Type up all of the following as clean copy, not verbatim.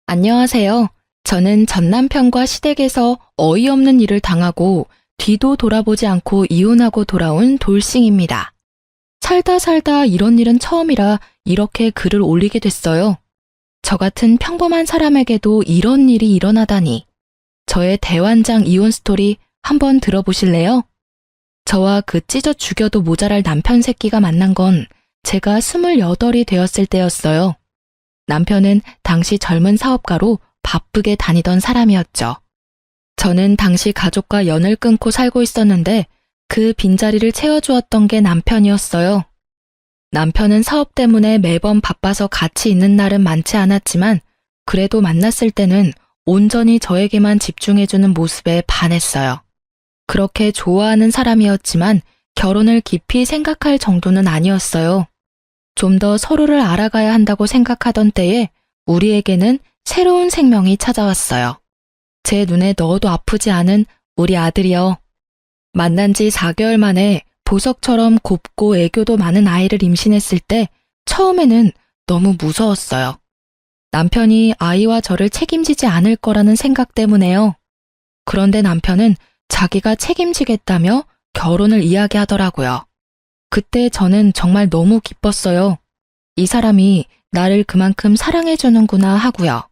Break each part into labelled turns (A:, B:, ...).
A: 안녕하세요. 저는 전 남편과 시댁에서 어이없는 일을 당하고 뒤도 돌아보지 않고 이혼하고 돌아온 돌싱입니다. 살다 살다 이런 일은 처음이라 이렇게 글을 올리게 됐어요. 저 같은 평범한 사람에게도 이런 일이 일어나다니. 저의 대환장 이혼 스토리 한번 들어보실래요? 저와 그 찢어 죽여도 모자랄 남편 새끼가 만난 건 제가 28이 되었을 때였어요. 남편은 당시 젊은 사업가로 바쁘게 다니던 사람이었죠. 저는 당시 가족과 연을 끊고 살고 있었는데 그 빈자리를 채워주었던 게 남편이었어요. 남편은 사업 때문에 매번 바빠서 같이 있는 날은 많지 않았지만 그래도 만났을 때는 온전히 저에게만 집중해주는 모습에 반했어요. 그렇게 좋아하는 사람이었지만 결혼을 깊이 생각할 정도는 아니었어요. 좀 더 서로를 알아가야 한다고 생각하던 때에 우리에게는 새로운 생명이 찾아왔어요. 제 눈에 넣어도 아프지 않은 우리 아들이요. 만난 지 4개월 만에 보석처럼 곱고 애교도 많은 아이를 임신했을 때 처음에는 너무 무서웠어요. 남편이 아이와 저를 책임지지 않을 거라는 생각 때문에요. 그런데 남편은 자기가 책임지겠다며 결혼을 이야기하더라고요. 그때 저는 정말 너무 기뻤어요. 이 사람이 나를 그만큼 사랑해주는구나 하고요.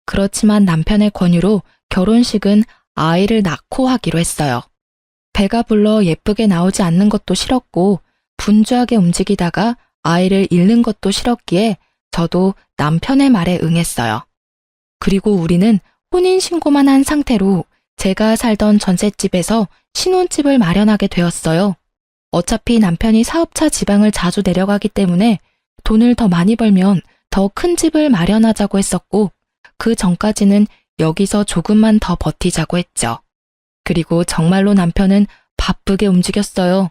A: 그렇지만 남편의 권유로 결혼식은 아이를 낳고 하기로 했어요. 배가 불러 예쁘게 나오지 않는 것도 싫었고 분주하게 움직이다가 아이를 잃는 것도 싫었기에 저도 남편의 말에 응했어요. 그리고 우리는 혼인신고만 한 상태로 제가 살던 전셋집에서 신혼집을 마련하게 되었어요. 어차피 남편이 사업차 지방을 자주 내려가기 때문에 돈을 더 많이 벌면 더 큰 집을 마련하자고 했었고 그 전까지는 여기서 조금만 더 버티자고 했죠. 그리고 정말로 남편은 바쁘게 움직였어요.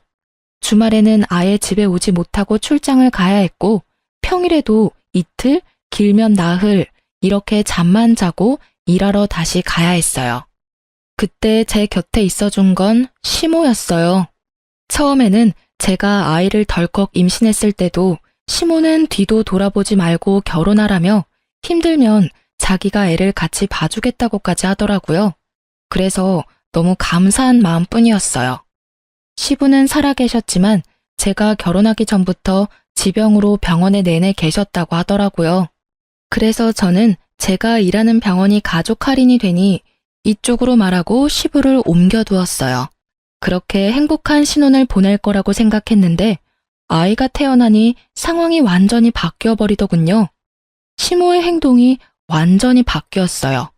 A: 주말에는 아예 집에 오지 못하고 출장을 가야 했고 평일에도 이틀, 길면 나흘 이렇게 잠만 자고 일하러 다시 가야 했어요. 그때 제 곁에 있어준 건 시모였어요. 처음에는 제가 아이를 덜컥 임신했을 때도 시모는 뒤도 돌아보지 말고 결혼하라며 힘들면 자기가 애를 같이 봐주겠다고까지 하더라고요. 그래서 너무 감사한 마음뿐이었어요. 시부는 살아계셨지만 제가 결혼하기 전부터 지병으로 병원에 내내 계셨다고 하더라고요. 그래서 저는 제가 일하는 병원이 가족 할인이 되니 이쪽으로 말하고 시부를 옮겨두었어요. 그렇게 행복한 신혼을 보낼 거라고 생각했는데 아이가 태어나니 상황이 완전히 바뀌어버리더군요. 시모의 행동이 완전히 바뀌었어요.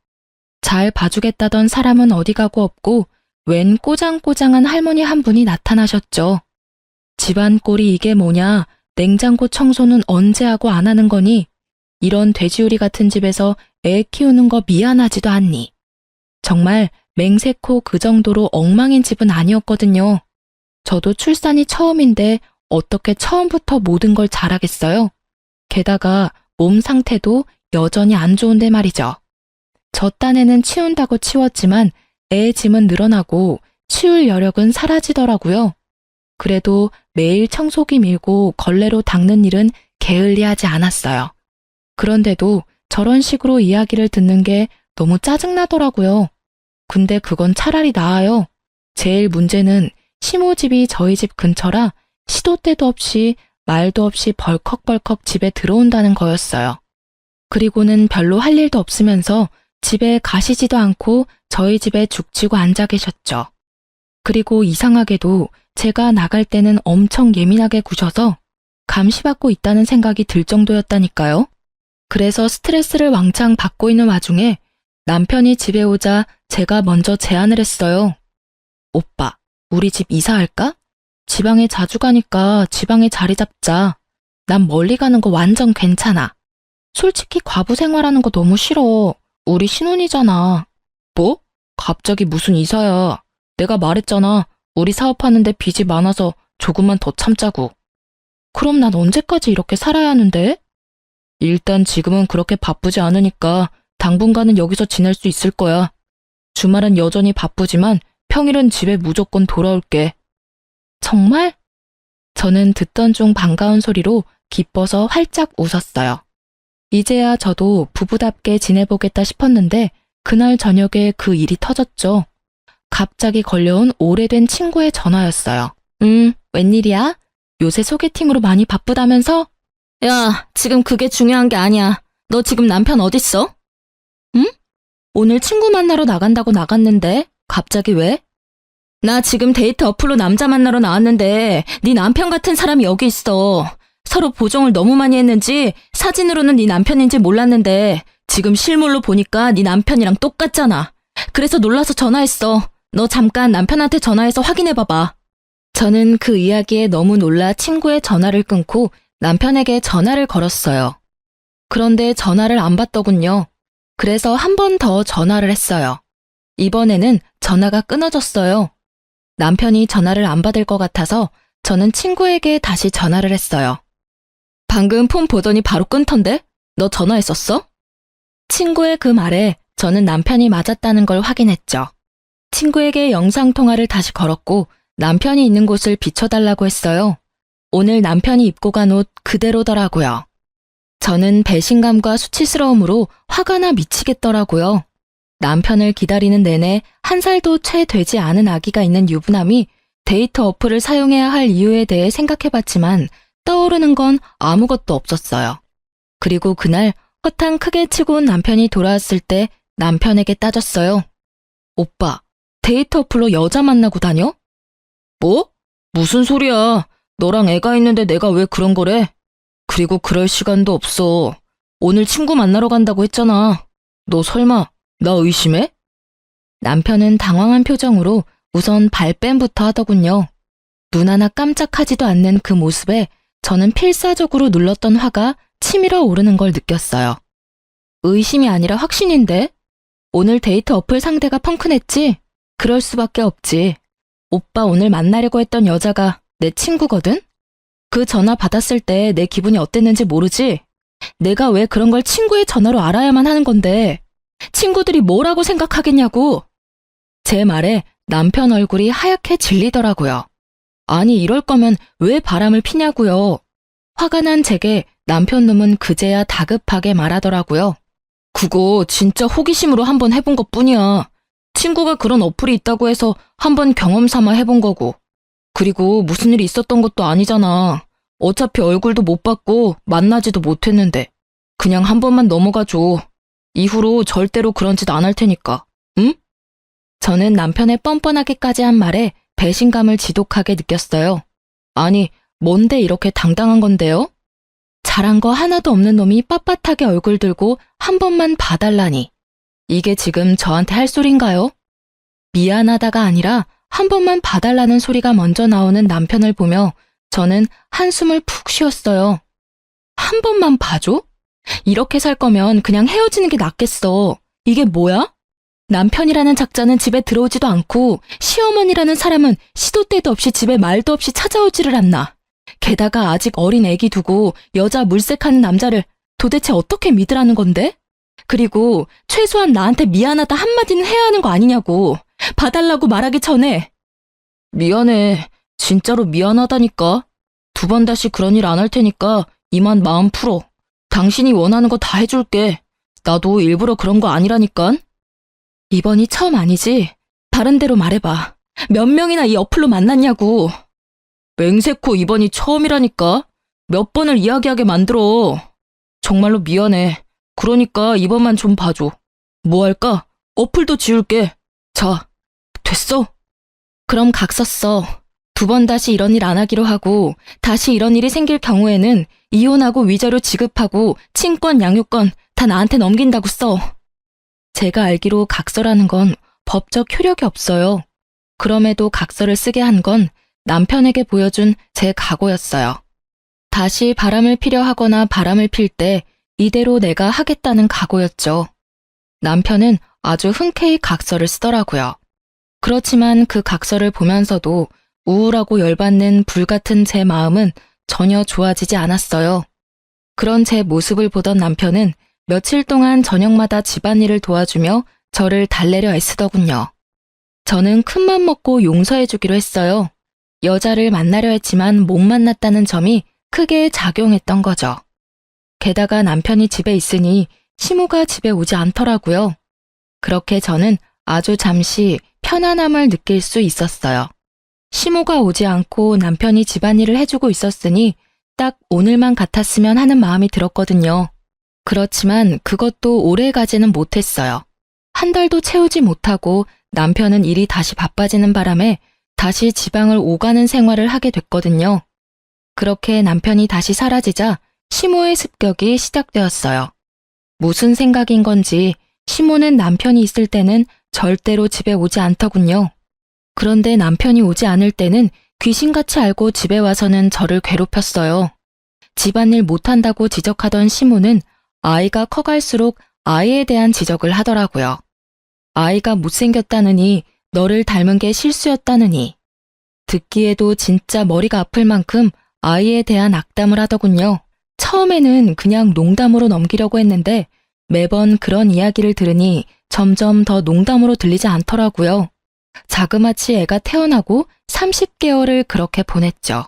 A: 잘 봐주겠다던 사람은 어디 가고 없고 웬 꼬장꼬장한 할머니 한 분이 나타나셨죠. 집안 꼴이 이게 뭐냐, 냉장고 청소는 언제 하고 안 하는 거니? 이런 돼지우리 같은 집에서 애 키우는 거 미안하지도 않니? 정말 맹세코 그 정도로 엉망인 집은 아니었거든요. 저도 출산이 처음인데 어떻게 처음부터 모든 걸 잘하겠어요? 게다가 몸 상태도 여전히 안 좋은데 말이죠. 저 딴에는 치운다고 치웠지만 애 짐은 늘어나고 치울 여력은 사라지더라고요. 그래도 매일 청소기 밀고 걸레로 닦는 일은 게을리하지 않았어요. 그런데도 저런 식으로 이야기를 듣는 게 너무 짜증나더라고요. 근데 그건 차라리 나아요. 제일 문제는 시모 집이 저희 집 근처라 시도 때도 없이 말도 없이 벌컥벌컥 집에 들어온다는 거였어요. 그리고는 별로 할 일도 없으면서 집에 가시지도 않고 저희 집에 죽치고 앉아 계셨죠. 그리고 이상하게도 제가 나갈 때는 엄청 예민하게 구셔서 감시받고 있다는 생각이 들 정도였다니까요. 그래서 스트레스를 왕창 받고 있는 와중에 남편이 집에 오자 제가 먼저 제안을 했어요. 오빠, 우리 집 이사할까? 지방에 자주 가니까 지방에 자리 잡자. 난 멀리 가는 거 완전 괜찮아. 솔직히 과부 생활하는 거 너무 싫어. 우리 신혼이잖아. 뭐? 갑자기 무슨 이사야. 내가 말했잖아. 우리 사업하는데 빚이 많아서 조금만 더 참자고. 그럼 난 언제까지 이렇게 살아야 하는데? 일단 지금은 그렇게 바쁘지 않으니까 당분간은 여기서 지낼 수 있을 거야. 주말은 여전히 바쁘지만 평일은 집에 무조건 돌아올게. 정말? 저는 듣던 중 반가운 소리로 기뻐서 활짝 웃었어요. 이제야 저도 부부답게 지내보겠다 싶었는데 그날 저녁에 그 일이 터졌죠. 갑자기 걸려온 오래된 친구의 전화였어요. 웬일이야? 요새 소개팅으로 많이 바쁘다면서? 야, 지금 그게 중요한 게 아니야. 너 지금 남편 어딨어? 응? 오늘 친구 만나러 나간다고 나갔는데 갑자기 왜? 나 지금 데이트 어플로 남자 만나러 나왔는데 네 남편 같은 사람이 여기 있어. 서로 보정을 너무 많이 했는지 사진으로는 네 남편인지 몰랐는데 지금 실물로 보니까 네 남편이랑 똑같잖아. 그래서 놀라서 전화했어. 너 잠깐 남편한테 전화해서 확인해봐봐. 저는 그 이야기에 너무 놀라 친구의 전화를 끊고 남편에게 전화를 걸었어요. 그런데 전화를 안 받더군요. 그래서 한 번 더 전화를 했어요. 이번에는 전화가 끊어졌어요. 남편이 전화를 안 받을 것 같아서 저는 친구에게 다시 전화를 했어요. 방금 폰 보더니 바로 끊던데? 너 전화했었어? 친구의 그 말에 저는 남편이 맞았다는 걸 확인했죠. 친구에게 영상통화를 다시 걸었고 남편이 있는 곳을 비춰달라고 했어요. 오늘 남편이 입고 간 옷 그대로더라고요. 저는 배신감과 수치스러움으로 화가 나 미치겠더라고요. 남편을 기다리는 내내 한 살도 채 되지 않은 아기가 있는 유부남이 데이트 어플을 사용해야 할 이유에 대해 생각해봤지만 떠오르는 건 아무것도 없었어요. 그리고 그날 허탕 크게 치고 온 남편이 돌아왔을 때 남편에게 따졌어요. 오빠, 데이트 어플로 여자 만나고 다녀? 뭐? 무슨 소리야. 너랑 애가 있는데 내가 왜 그런 거래? 그리고 그럴 시간도 없어. 오늘 친구 만나러 간다고 했잖아. 너 설마 나 의심해? 남편은 당황한 표정으로 우선 발뺌부터 하더군요. 눈 하나 깜짝하지도 않는 그 모습에 저는 필사적으로 눌렀던 화가 치밀어 오르는 걸 느꼈어요. 의심이 아니라 확신인데? 오늘 데이트 어플 상대가 펑크냈지? 그럴 수밖에 없지. 오빠 오늘 만나려고 했던 여자가 내 친구거든? 그 전화 받았을 때 내 기분이 어땠는지 모르지? 내가 왜 그런 걸 친구의 전화로 알아야만 하는 건데 친구들이 뭐라고 생각하겠냐고. 제 말에 남편 얼굴이 하얗게 질리더라고요. 아니 이럴 거면 왜 바람을 피냐고요. 화가 난 제게 남편 놈은 그제야 다급하게 말하더라고요. 그거 진짜 호기심으로 한번 해본 것뿐이야. 친구가 그런 어플이 있다고 해서 한번 경험 삼아 해본 거고. 그리고 무슨 일이 있었던 것도 아니잖아. 어차피 얼굴도 못 봤고 만나지도 못했는데. 그냥 한 번만 넘어가줘. 이후로 절대로 그런 짓 안 할 테니까. 응? 저는 남편의 뻔뻔하게까지 한 말에 배신감을 지독하게 느꼈어요. 아니, 뭔데 이렇게 당당한 건데요? 잘한 거 하나도 없는 놈이 빳빳하게 얼굴 들고 한 번만 봐달라니. 이게 지금 저한테 할 소린가요? 미안하다가 아니라 한 번만 봐달라는 소리가 먼저 나오는 남편을 보며 저는 한숨을 푹 쉬었어요. 한 번만 봐줘? 이렇게 살 거면 그냥 헤어지는 게 낫겠어. 이게 뭐야? 남편이라는 작자는 집에 들어오지도 않고 시어머니라는 사람은 시도 때도 없이 집에 말도 없이 찾아오지를 않나. 게다가 아직 어린 애기 두고 여자 물색하는 남자를 도대체 어떻게 믿으라는 건데? 그리고 최소한 나한테 미안하다 한마디는 해야 하는 거 아니냐고. 봐달라고 말하기 전에. 미안해. 진짜로 미안하다니까. 두 번 다시 그런 일 안 할 테니까 이만 마음 풀어. 당신이 원하는 거 다 해줄게. 나도 일부러 그런 거 아니라니깐. 이번이 처음 아니지? 다른 데로 말해봐. 몇 명이나 이 어플로 만났냐고. 맹세코 이번이 처음이라니까. 몇 번을 이야기하게 만들어. 정말로 미안해. 그러니까 이번만 좀 봐줘. 뭐 할까? 어플도 지울게. 자, 됐어? 그럼 각 썼어. 두 번 다시 이런 일 안 하기로 하고 다시 이런 일이 생길 경우에는 이혼하고 위자료 지급하고 친권, 양육권 다 나한테 넘긴다고 써. 제가 알기로 각서라는 건 법적 효력이 없어요. 그럼에도 각서를 쓰게 한 건 남편에게 보여준 제 각오였어요. 다시 바람을 피려 하거나 바람을 필 때 이대로 내가 하겠다는 각오였죠. 남편은 아주 흔쾌히 각서를 쓰더라고요. 그렇지만 그 각서를 보면서도 우울하고 열받는 불같은 제 마음은 전혀 좋아지지 않았어요. 그런 제 모습을 보던 남편은 며칠 동안 저녁마다 집안일을 도와주며 저를 달래려 애쓰더군요. 저는 큰맘 먹고 용서해주기로 했어요. 여자를 만나려 했지만 못 만났다는 점이 크게 작용했던 거죠. 게다가 남편이 집에 있으니 시모가 집에 오지 않더라고요. 그렇게 저는 아주 잠시 편안함을 느낄 수 있었어요. 시모가 오지 않고 남편이 집안일을 해주고 있었으니 딱 오늘만 같았으면 하는 마음이 들었거든요. 그렇지만 그것도 오래 가지는 못했어요. 한 달도 채우지 못하고 남편은 일이 다시 바빠지는 바람에 다시 지방을 오가는 생활을 하게 됐거든요. 그렇게 남편이 다시 사라지자 시모의 습격이 시작되었어요. 무슨 생각인 건지 시모는 남편이 있을 때는 절대로 집에 오지 않더군요. 그런데 남편이 오지 않을 때는 귀신같이 알고 집에 와서는 저를 괴롭혔어요. 집안일 못한다고 지적하던 시모는 아이가 커갈수록 아이에 대한 지적을 하더라고요. 아이가 못생겼다느니, 너를 닮은 게 실수였다느니. 듣기에도 진짜 머리가 아플 만큼 아이에 대한 악담을 하더군요. 처음에는 그냥 농담으로 넘기려고 했는데 매번 그런 이야기를 들으니 점점 더 농담으로 들리지 않더라고요. 자그마치 애가 태어나고 30개월을 그렇게 보냈죠.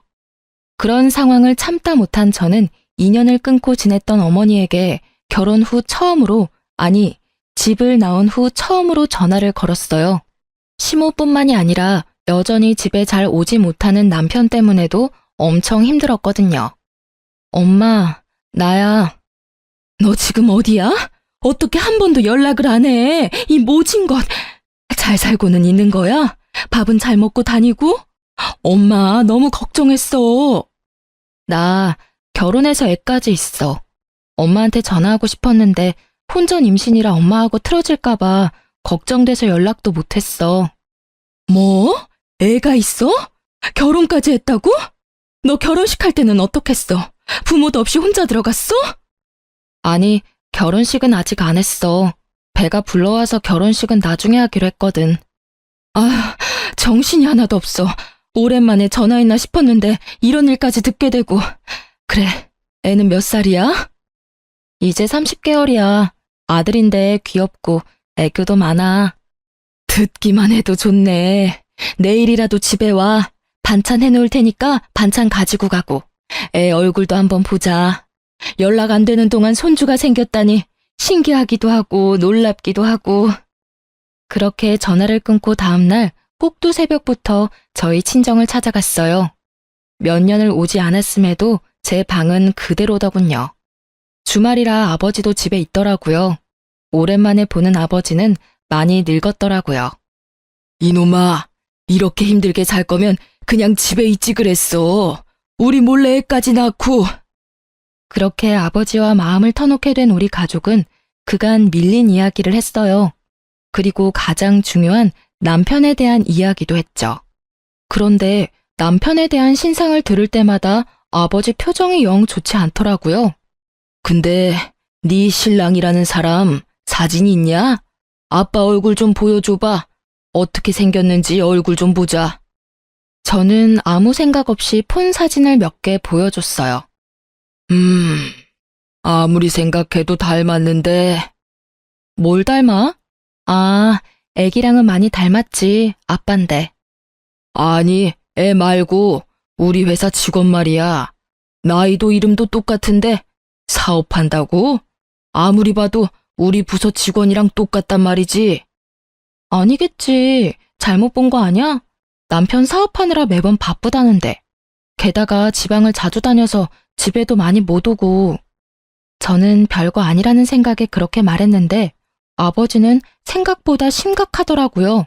A: 그런 상황을 참다 못한 저는 인연을 끊고 지냈던 어머니에게 결혼 후 처음으로, 아니, 집을 나온 후 처음으로 전화를 걸었어요. 시모뿐만이 아니라 여전히 집에 잘 오지 못하는 남편 때문에도 엄청 힘들었거든요. 엄마, 나야. 너 지금 어디야? 어떻게 한 번도 연락을 안 해? 이 모진 것. 잘 살고는 있는 거야? 밥은 잘 먹고 다니고? 엄마, 너무 걱정했어. 나 결혼해서 애까지 있어. 엄마한테 전화하고 싶었는데 혼전 임신이라 엄마하고 틀어질까봐 걱정돼서 연락도 못했어. 뭐? 애가 있어? 결혼까지 했다고? 너 결혼식 할 때는 어떻겠어? 부모도 없이 혼자 들어갔어? 아니, 결혼식은 아직 안 했어. 배가 불러와서 결혼식은 나중에 하기로 했거든. 아, 정신이 하나도 없어. 오랜만에 전화했나 싶었는데 이런 일까지 듣게 되고. 그래, 애는 몇 살이야? 이제 30개월이야. 아들인데 귀엽고 애교도 많아. 듣기만 해도 좋네. 내일이라도 집에 와. 반찬 해놓을 테니까 반찬 가지고 가고. 애 얼굴도 한번 보자. 연락 안 되는 동안 손주가 생겼다니 신기하기도 하고 놀랍기도 하고. 그렇게 전화를 끊고 다음날 꼭두 새벽부터 저희 친정을 찾아갔어요. 몇 년을 오지 않았음에도 제 방은 그대로더군요. 주말이라 아버지도 집에 있더라고요. 오랜만에 보는 아버지는 많이 늙었더라고요. 이놈아, 이렇게 힘들게 살 거면 그냥 집에 있지 그랬어. 우리 몰래 애까지 낳고. 그렇게 아버지와 마음을 터놓게 된 우리 가족은 그간 밀린 이야기를 했어요. 그리고 가장 중요한 남편에 대한 이야기도 했죠. 그런데 남편에 대한 신상을 들을 때마다 아버지 표정이 영 좋지 않더라고요. 근데 네 신랑이라는 사람 사진이 있냐? 아빠 얼굴 좀 보여줘봐. 어떻게 생겼는지 얼굴 좀 보자. 저는 아무 생각 없이 폰 사진을 몇 개 보여줬어요. 아무리 생각해도 닮았는데. 뭘 닮아? 아, 애기랑은 많이 닮았지. 아빤데. 아니, 애 말고 우리 회사 직원 말이야. 나이도 이름도 똑같은데 사업한다고? 아무리 봐도 우리 부서 직원이랑 똑같단 말이지. 아니겠지. 잘못 본 거 아니야? 남편 사업하느라 매번 바쁘다는데. 게다가 지방을 자주 다녀서 집에도 많이 못 오고. 저는 별거 아니라는 생각에 그렇게 말했는데 아버지는 생각보다 심각하더라고요.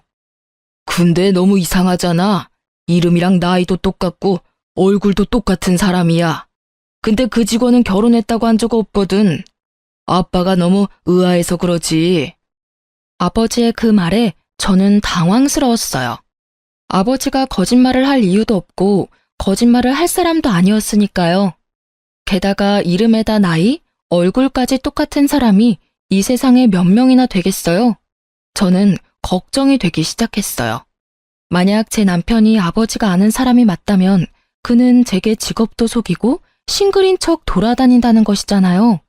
A: 근데 너무 이상하잖아. 이름이랑 나이도 똑같고 얼굴도 똑같은 사람이야. 근데 그 직원은 결혼했다고 한 적 없거든. 아빠가 너무 의아해서 그러지. 아버지의 그 말에 저는 당황스러웠어요. 아버지가 거짓말을 할 이유도 없고 거짓말을 할 사람도 아니었으니까요. 게다가 이름에다 나이, 얼굴까지 똑같은 사람이 이 세상에 몇 명이나 되겠어요? 저는 걱정이 되기 시작했어요. 만약 제 남편이 아버지가 아는 사람이 맞다면 그는 제게 직업도 속이고 싱글인 척 돌아다닌다는 것이잖아요.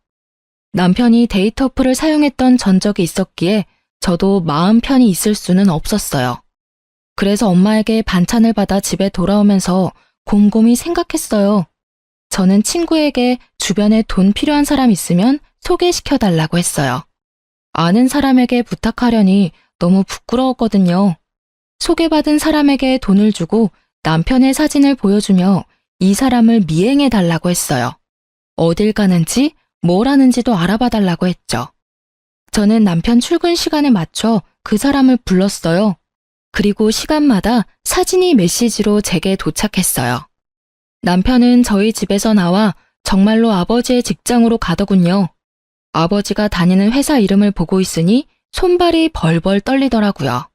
A: 남편이 데이트 어플을 사용했던 전적이 있었기에 저도 마음 편히 있을 수는 없었어요. 그래서 엄마에게 반찬을 받아 집에 돌아오면서 곰곰이 생각했어요. 저는 친구에게 주변에 돈 필요한 사람 있으면 소개시켜달라고 했어요. 아는 사람에게 부탁하려니 너무 부끄러웠거든요. 소개받은 사람에게 돈을 주고 남편의 사진을 보여주며 이 사람을 미행해달라고 했어요. 어딜 가는지 뭘 하는지도 알아봐달라고 했죠. 저는 남편 출근 시간에 맞춰 그 사람을 불렀어요. 그리고 시간마다 사진이 메시지로 제게 도착했어요. 남편은 저희 집에서 나와 정말로 아버지의 직장으로 가더군요. 아버지가 다니는 회사 이름을 보고 있으니 손발이 벌벌 떨리더라고요.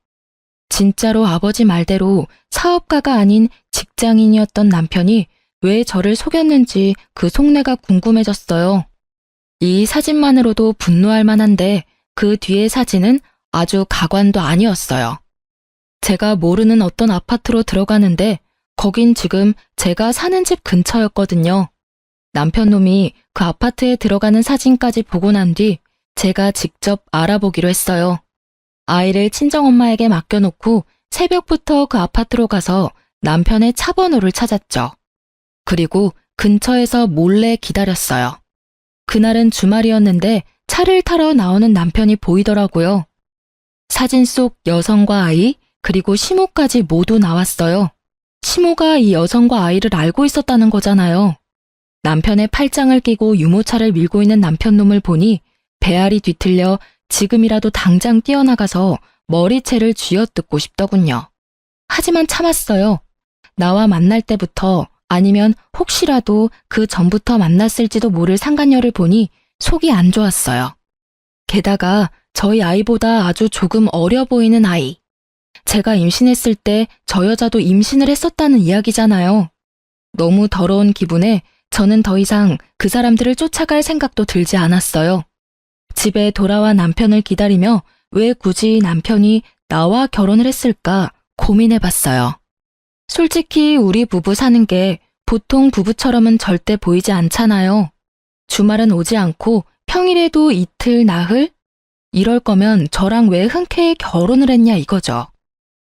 A: 진짜로 아버지 말대로 사업가가 아닌 직장인이었던 남편이 왜 저를 속였는지 그 속내가 궁금해졌어요. 이 사진만으로도 분노할 만한데 그 뒤의 사진은 아주 가관도 아니었어요. 제가 모르는 어떤 아파트로 들어가는데 거긴 지금 제가 사는 집 근처였거든요. 남편 놈이 그 아파트에 들어가는 사진까지 보고 난 뒤 제가 직접 알아보기로 했어요. 아이를 친정엄마에게 맡겨놓고 새벽부터 그 아파트로 가서 남편의 차 번호를 찾았죠. 그리고 근처에서 몰래 기다렸어요. 그날은 주말이었는데 차를 타러 나오는 남편이 보이더라고요. 사진 속 여성과 아이, 그리고 시모까지 모두 나왔어요. 시모가 이 여성과 아이를 알고 있었다는 거잖아요. 남편의 팔짱을 끼고 유모차를 밀고 있는 남편 놈을 보니 배알이 뒤틀려 지금이라도 당장 뛰어나가서 머리채를 쥐어뜯고 싶더군요. 하지만 참았어요. 나와 만날 때부터 아니면 혹시라도 그 전부터 만났을지도 모를 상간녀를 보니 속이 안 좋았어요. 게다가 저희 아이보다 아주 조금 어려 보이는 아이. 제가 임신했을 때 저 여자도 임신을 했었다는 이야기잖아요. 너무 더러운 기분에 저는 더 이상 그 사람들을 쫓아갈 생각도 들지 않았어요. 집에 돌아와 남편을 기다리며 왜 굳이 남편이 나와 결혼을 했을까 고민해봤어요. 솔직히 우리 부부 사는 게 보통 부부처럼은 절대 보이지 않잖아요. 주말은 오지 않고 평일에도 이틀, 나흘? 이럴 거면 저랑 왜 흔쾌히 결혼을 했냐 이거죠.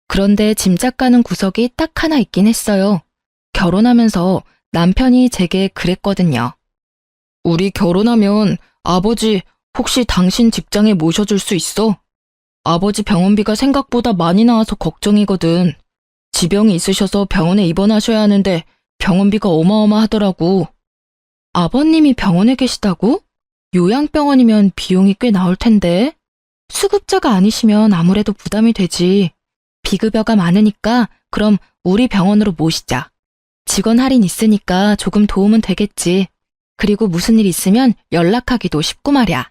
A: 그런데 짐작 가는 구석이 딱 하나 있긴 했어요. 결혼하면서 남편이 제게 그랬거든요. 우리 결혼하면 아버지 혹시 당신 직장에 모셔줄 수 있어? 아버지 병원비가 생각보다 많이 나와서 걱정이거든. 지병이 있으셔서 병원에 입원하셔야 하는데 병원비가 어마어마하더라고. 아버님이 병원에 계시다고? 요양병원이면 비용이 꽤 나올 텐데. 수급자가 아니시면 아무래도 부담이 되지. 비급여가 많으니까 그럼 우리 병원으로 모시자. 직원 할인 있으니까 조금 도움은 되겠지. 그리고 무슨 일 있으면 연락하기도 쉽고 말이야.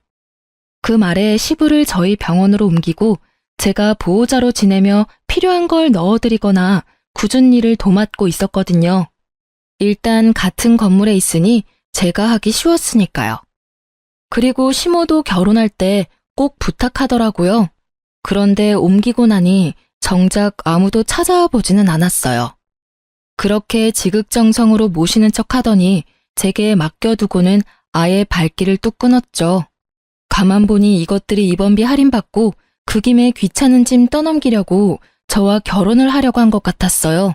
A: 그 말에 시부를 저희 병원으로 옮기고 제가 보호자로 지내며 필요한 걸 넣어드리거나 굳은 일을 도맡고 있었거든요. 일단 같은 건물에 있으니 제가 하기 쉬웠으니까요. 그리고 시모도 결혼할 때 꼭 부탁하더라고요. 그런데 옮기고 나니 정작 아무도 찾아와 보지는 않았어요. 그렇게 지극정성으로 모시는 척 하더니 제게 맡겨두고는 아예 발길을 뚝 끊었죠. 가만 보니 이것들이 입원비 할인받고 그 김에 귀찮은 짐 떠넘기려고 저와 결혼을 하려고 한 것 같았어요.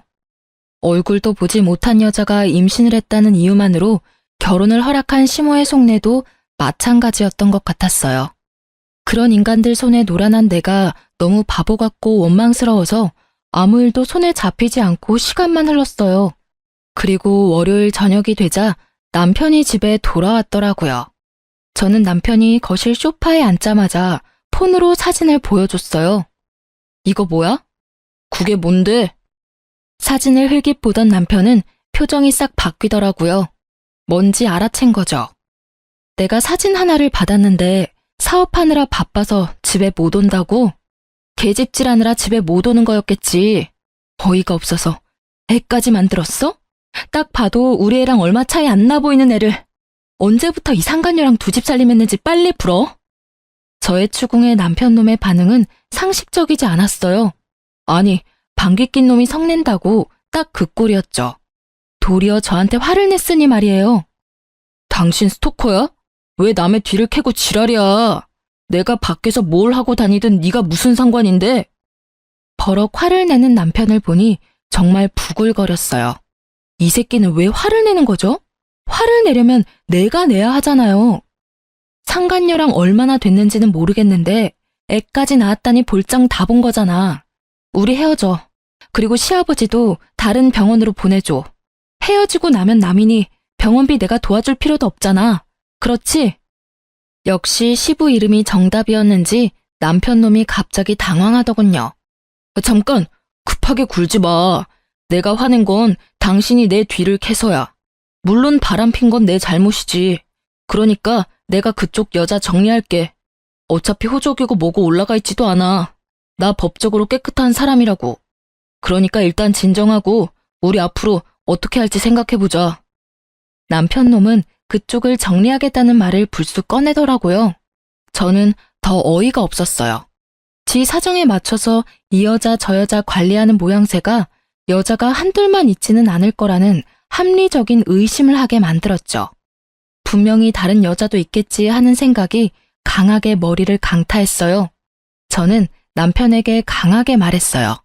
A: 얼굴도 보지 못한 여자가 임신을 했다는 이유만으로 결혼을 허락한 시모의 속내도 마찬가지였던 것 같았어요. 그런 인간들 손에 노란한 내가 너무 바보 같고 원망스러워서 아무 일도 손에 잡히지 않고 시간만 흘렀어요. 그리고 월요일 저녁이 되자 남편이 집에 돌아왔더라고요. 저는 남편이 거실 소파에 앉자마자 폰으로 사진을 보여줬어요. 이거 뭐야? 그게 뭔데? 사진을 흘깃 보던 남편은 표정이 싹 바뀌더라고요. 뭔지 알아챈 거죠. 내가 사진 하나를 받았는데 사업하느라 바빠서 집에 못 온다고? 개집질하느라 집에 못 오는 거였겠지. 어이가 없어서 애까지 만들었어? 딱 봐도 우리 애랑 얼마 차이 안 나 보이는 애를 언제부터 이 상간녀랑 두 집 살림했는지 빨리 불어. 저의 추궁에 남편 놈의 반응은 상식적이지 않았어요. 아니, 방귀 낀 놈이 성낸다고 딱 그 꼴이었죠. 도리어 저한테 화를 냈으니 말이에요. 당신 스토커야? 왜 남의 뒤를 캐고 지랄이야? 내가 밖에서 뭘 하고 다니든 네가 무슨 상관인데? 버럭 화를 내는 남편을 보니 정말 부글거렸어요. 이 새끼는 왜 화를 내는 거죠? 화를 내려면 내가 내야 하잖아요. 상간녀랑 얼마나 됐는지는 모르겠는데 애까지 낳았다니 볼장 다 본 거잖아. 우리 헤어져. 그리고 시아버지도 다른 병원으로 보내줘. 헤어지고 나면 남이니 병원비 내가 도와줄 필요도 없잖아. 그렇지? 역시 시부 이름이 정답이었는지 남편 놈이 갑자기 당황하더군요. 잠깐, 급하게 굴지 마. 내가 화낸 건 당신이 내 뒤를 캐서야. 물론 바람핀 건 내 잘못이지. 그러니까 내가 그쪽 여자 정리할게. 어차피 호적이고 뭐고 올라가 있지도 않아. 나 법적으로 깨끗한 사람이라고. 그러니까 일단 진정하고 우리 앞으로 어떻게 할지 생각해보자. 남편 놈은 그쪽을 정리하겠다는 말을 불쑥 꺼내더라고요. 저는 더 어이가 없었어요. 지 사정에 맞춰서 이 여자 저 여자 관리하는 모양새가 여자가 한둘만 있지는 않을 거라는 합리적인 의심을 하게 만들었죠. 분명히 다른 여자도 있겠지 하는 생각이 강하게 머리를 강타했어요. 저는 남편에게 강하게 말했어요.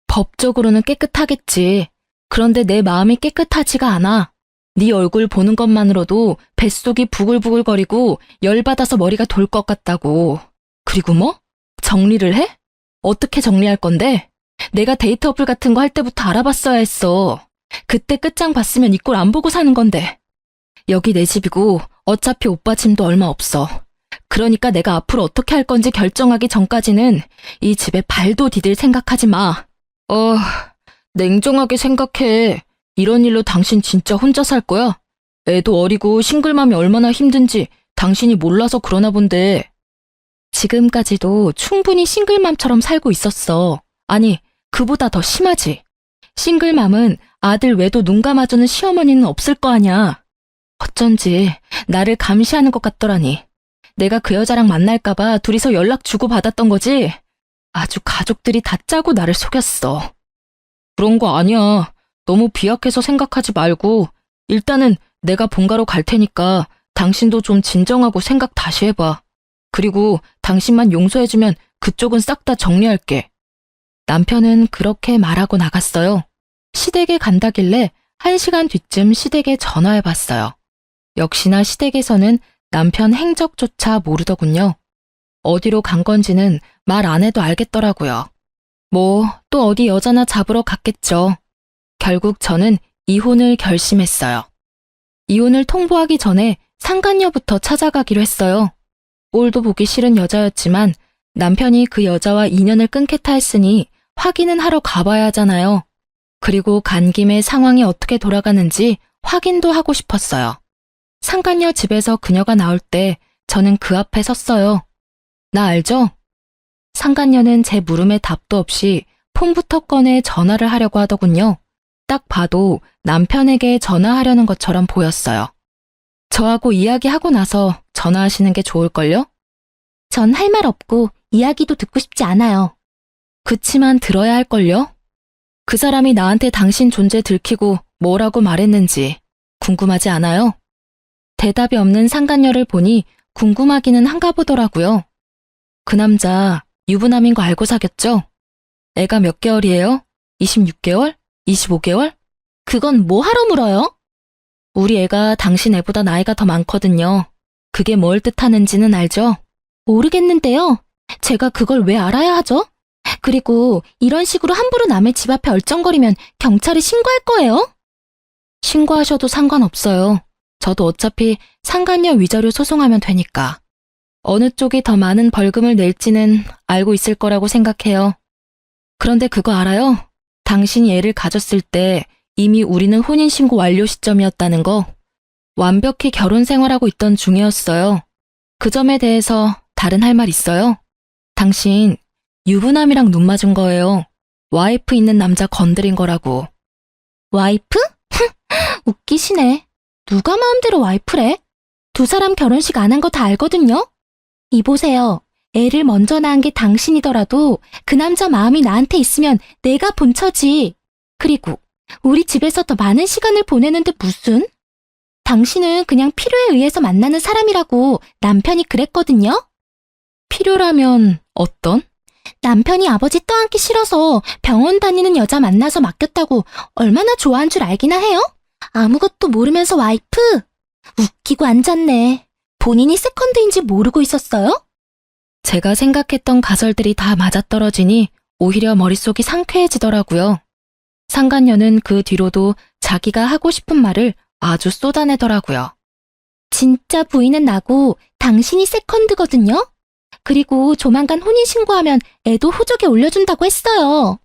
A: 법적으로는 깨끗하겠지. 그런데 내 마음이 깨끗하지가 않아. 네 얼굴 보는 것만으로도 뱃속이 부글부글거리고 열받아서 머리가 돌 것 같다고. 그리고 뭐? 정리를 해? 어떻게 정리할 건데? 내가 데이트 어플 같은 거 할 때부터 알아봤어야 했어. 그때 끝장 봤으면 이 꼴 안 보고 사는 건데. 여기 내 집이고 어차피 오빠 짐도 얼마 없어. 그러니까 내가 앞으로 어떻게 할 건지 결정하기 전까지는 이 집에 발도 디딜 생각하지 마. 냉정하게 생각해. 이런 일로 당신 진짜 혼자 살 거야? 애도 어리고 싱글맘이 얼마나 힘든지 당신이 몰라서 그러나 본데. 지금까지도 충분히 싱글맘처럼 살고 있었어. 아니, 그보다 더 심하지. 싱글맘은 아들 외도 눈 감아주는 시어머니는 없을 거 아냐. 어쩐지 나를 감시하는 것 같더라니. 내가 그 여자랑 만날까봐 둘이서 연락 주고 받았던 거지. 아주 가족들이 다 짜고 나를 속였어. 그런 거 아니야. 너무 비약해서 생각하지 말고 일단은 내가 본가로 갈 테니까 당신도 좀 진정하고 생각 다시 해봐. 그리고 당신만 용서해주면 그쪽은 싹 다 정리할게. 남편은 그렇게 말하고 나갔어요. 시댁에 간다길래 1시간 뒤쯤 시댁에 전화해봤어요. 역시나 시댁에서는 남편 행적조차 모르더군요. 어디로 간 건지는 말 안 해도 알겠더라고요. 뭐 또 어디 여자나 잡으러 갔겠죠. 결국 저는 이혼을 결심했어요. 이혼을 통보하기 전에 상간녀부터 찾아가기로 했어요. 꼴도 보기 싫은 여자였지만 남편이 그 여자와 인연을 끊겠다 했으니 확인은 하러 가봐야 하잖아요. 그리고 간 김에 상황이 어떻게 돌아가는지 확인도 하고 싶었어요. 상간녀 집에서 그녀가 나올 때 저는 그 앞에 섰어요. 나 알죠? 상간녀는 제 물음에 답도 없이 폰부터 꺼내 전화를 하려고 하더군요. 딱 봐도 남편에게 전화하려는 것처럼 보였어요. 저하고 이야기하고 나서 전화하시는 게 좋을걸요? 전 할 말 없고 이야기도 듣고 싶지 않아요. 그치만 들어야 할걸요? 그 사람이 나한테 당신 존재 들키고 뭐라고 말했는지 궁금하지 않아요? 대답이 없는 상간녀를 보니 궁금하기는 한가 보더라고요. 그 남자 유부남인 거 알고 사귀었죠? 애가 몇 개월이에요? 26개월? 25개월? 그건 뭐 하러 물어요? 우리 애가 당신 애보다 나이가 더 많거든요. 그게 뭘 뜻하는지는 알죠? 모르겠는데요. 제가 그걸 왜 알아야 하죠? 그리고 이런 식으로 함부로 남의 집 앞에 얼쩡거리면 경찰에 신고할 거예요? 신고하셔도 상관없어요. 저도 어차피 상간녀 위자료 소송하면 되니까. 어느 쪽이 더 많은 벌금을 낼지는 알고 있을 거라고 생각해요. 그런데 그거 알아요? 당신이 애를 가졌을 때 이미 우리는 혼인신고 완료 시점이었다는 거. 완벽히 결혼 생활하고 있던 중이었어요. 그 점에 대해서 다른 할 말 있어요? 당신 유부남이랑 눈 맞은 거예요. 와이프 있는 남자 건드린 거라고. 와이프? 웃기시네. 누가 마음대로 와이프래? 두 사람 결혼식 안 한 거 다 알거든요? 이보세요. 애를 먼저 낳은 게 당신이더라도 그 남자 마음이 나한테 있으면 내가 본처지. 그리고 우리 집에서 더 많은 시간을 보내는데 무슨? 당신은 그냥 필요에 의해서 만나는 사람이라고 남편이 그랬거든요? 필요라면 어떤? 남편이 아버지 떠안기 싫어서 병원 다니는 여자 만나서 맡겼다고 얼마나 좋아한 줄 알기나 해요?
B: 아무것도 모르면서 와이프? 웃기고 앉았네. 본인이 세컨드인지 모르고 있었어요?
A: 제가 생각했던 가설들이 다 맞아떨어지니 오히려 머릿속이 상쾌해지더라고요. 상간녀는 그 뒤로도 자기가 하고 싶은 말을 아주 쏟아내더라고요.
B: 진짜 부인은 나고 당신이 세컨드거든요? 그리고 조만간 혼인신고하면 애도 호적에 올려준다고 했어요.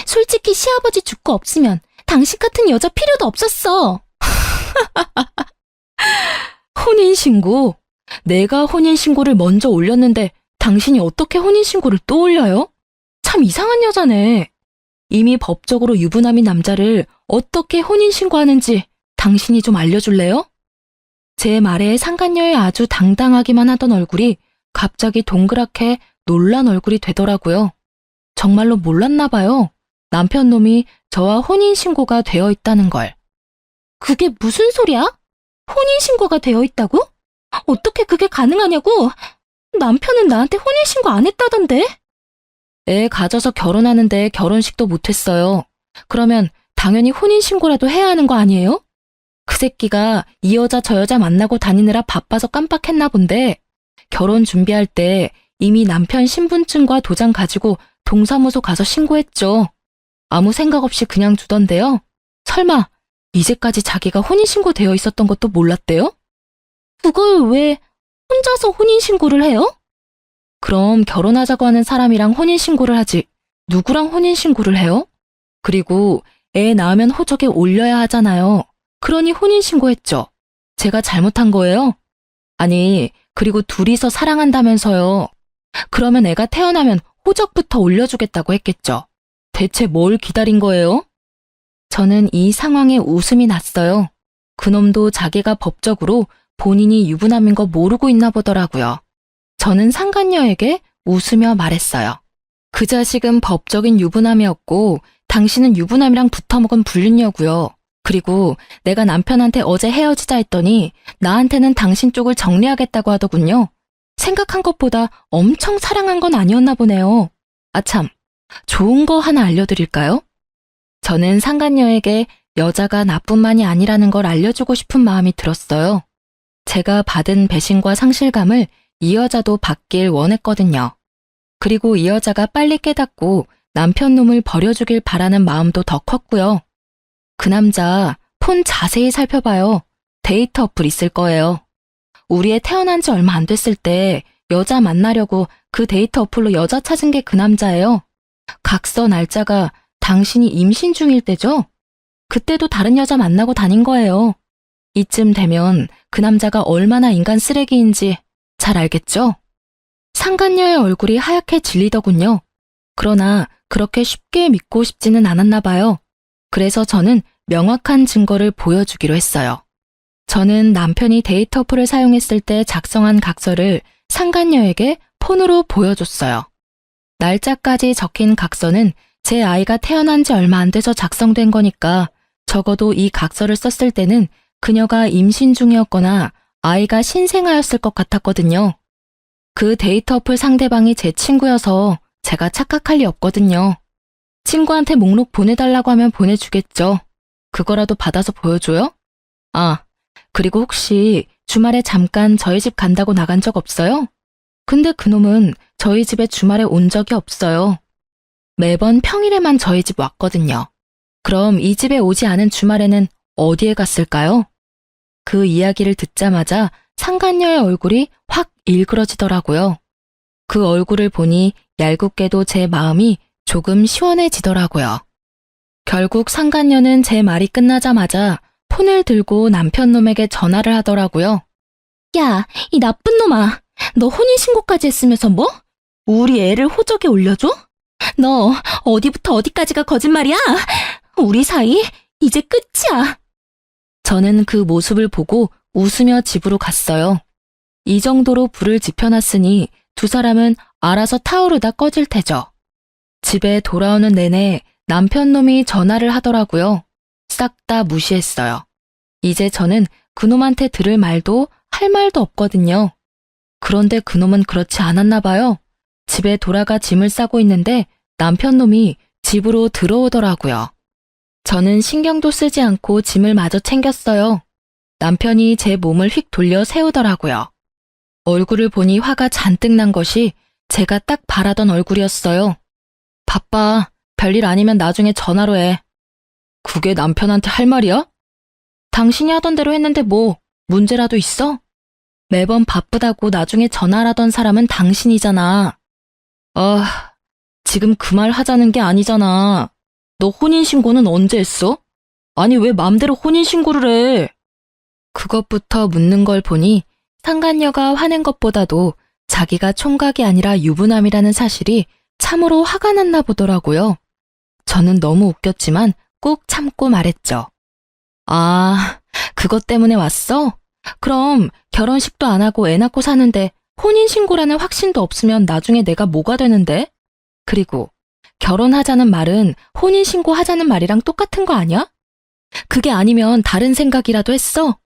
B: 솔직히 시아버지 죽고 없으면 당신 같은 여자 필요도 없었어.
A: 혼인신고? 내가 혼인신고를 먼저 올렸는데 당신이 어떻게 혼인신고를 또 올려요? 참 이상한 여자네. 이미 법적으로 유부남인 남자를 어떻게 혼인신고하는지 당신이 좀 알려줄래요? 제 말에 상간녀의 아주 당당하기만 하던 얼굴이 갑자기 동그랗게 놀란 얼굴이 되더라고요. 정말로 몰랐나 봐요. 남편 놈이 저와 혼인신고가 되어 있다는 걸.
B: 그게 무슨 소리야? 혼인신고가 되어 있다고? 어떻게 그게 가능하냐고? 남편은 나한테 혼인신고 안 했다던데?
A: 애 가져서 결혼하는데 결혼식도 못했어요. 그러면 당연히 혼인신고라도 해야 하는 거 아니에요? 그 새끼가 이 여자 저 여자 만나고 다니느라 바빠서 깜빡했나 본데 결혼 준비할 때 이미 남편 신분증과 도장 가지고 동사무소 가서 신고했죠. 아무 생각 없이 그냥 두던데요. 설마 이제까지 자기가 혼인신고 되어 있었던 것도 몰랐대요?
B: 그걸 왜 혼자서 혼인신고를 해요?
A: 그럼 결혼하자고 하는 사람이랑 혼인신고를 하지 누구랑 혼인신고를 해요? 그리고 애 낳으면 호적에 올려야 하잖아요. 그러니 혼인신고했죠. 제가 잘못한 거예요? 아니, 그리고 둘이서 사랑한다면서요. 그러면 애가 태어나면 호적부터 올려주겠다고 했겠죠. 대체 뭘 기다린 거예요? 저는 이 상황에 웃음이 났어요. 그놈도 자기가 법적으로 본인이 유부남인 거 모르고 있나 보더라고요. 저는 상간녀에게 웃으며 말했어요. 그 자식은 법적인 유부남이었고 당신은 유부남이랑 붙어먹은 불륜녀고요. 그리고 내가 남편한테 어제 헤어지자 했더니 나한테는 당신 쪽을 정리하겠다고 하더군요. 생각한 것보다 엄청 사랑한 건 아니었나 보네요. 아참, 좋은 거 하나 알려드릴까요? 저는 상간녀에게 여자가 나뿐만이 아니라는 걸 알려주고 싶은 마음이 들었어요. 제가 받은 배신과 상실감을 이 여자도 받길 원했거든요. 그리고 이 여자가 빨리 깨닫고 남편 놈을 버려주길 바라는 마음도 더 컸고요. 그 남자 폰 자세히 살펴봐요. 데이트 어플 있을 거예요. 우리 애 태어난 지 얼마 안 됐을 때 여자 만나려고 그 데이트 어플로 여자 찾은 게 그 남자예요. 각서 날짜가 당신이 임신 중일 때죠? 그때도 다른 여자 만나고 다닌 거예요. 이쯤 되면 그 남자가 얼마나 인간 쓰레기인지 잘 알겠죠? 상간녀의 얼굴이 하얗게 질리더군요. 그러나 그렇게 쉽게 믿고 싶지는 않았나 봐요. 그래서 저는 명확한 증거를 보여주기로 했어요. 저는 남편이 데이트 어플을 사용했을 때 작성한 각서를 상간녀에게 폰으로 보여줬어요. 날짜까지 적힌 각서는 제 아이가 태어난 지 얼마 안 돼서 작성된 거니까 적어도 이 각서를 썼을 때는 그녀가 임신 중이었거나 아이가 신생아였을 것 같았거든요. 그 데이트 어플 상대방이 제 친구여서 제가 착각할 리 없거든요. 친구한테 목록 보내달라고 하면 보내주겠죠. 그거라도 받아서 보여줘요? 아, 그리고 혹시 주말에 잠깐 저희 집 간다고 나간 적 없어요? 근데 그놈은 저희 집에 주말에 온 적이 없어요. 매번 평일에만 저희 집 왔거든요. 그럼 이 집에 오지 않은 주말에는 어디에 갔을까요? 그 이야기를 듣자마자 상간녀의 얼굴이 확 일그러지더라고요. 그 얼굴을 보니 얄궂게도 제 마음이 조금 시원해지더라고요. 결국 상간녀는 제 말이 끝나자마자 폰을 들고 남편놈에게 전화를 하더라고요.
B: 야, 이 나쁜 놈아. 너 혼인신고까지 했으면서 뭐? 우리 애를 호적에 올려줘? 너 어디부터 어디까지가 거짓말이야? 우리 사이 이제 끝이야.
A: 저는 그 모습을 보고 웃으며 집으로 갔어요. 이 정도로 불을 지펴놨으니 두 사람은 알아서 타오르다 꺼질 테죠. 집에 돌아오는 내내 남편놈이 전화를 하더라고요. 싹 다 무시했어요. 이제 저는 그놈한테 들을 말도 할 말도 없거든요. 그런데 그놈은 그렇지 않았나 봐요. 집에 돌아가 짐을 싸고 있는데 남편놈이 집으로 들어오더라고요. 저는 신경도 쓰지 않고 짐을 마저 챙겼어요. 남편이 제 몸을 휙 돌려 세우더라고요. 얼굴을 보니 화가 잔뜩 난 것이 제가 딱 바라던 얼굴이었어요. 바빠. 별일 아니면 나중에 전화로 해. 그게 남편한테 할 말이야? 당신이 하던 대로 했는데 뭐 문제라도 있어? 매번 바쁘다고 나중에 전화하던 사람은 당신이잖아. 아, 지금 그 말 하자는 게 아니잖아. 너 혼인신고는 언제 했어? 아니 왜 맘대로 혼인신고를 해? 그것부터 묻는 걸 보니 상간녀가 화낸 것보다도 자기가 총각이 아니라 유부남이라는 사실이 참으로 화가 났나 보더라고요. 저는 너무 웃겼지만 꾹 참고 말했죠. 아, 그것 때문에 왔어? 그럼 결혼식도 안 하고 애 낳고 사는데 혼인신고라는 확신도 없으면 나중에 내가 뭐가 되는데? 그리고 결혼하자는 말은 혼인신고 하자는 말이랑 똑같은 거 아니야? 그게 아니면 다른 생각이라도 했어?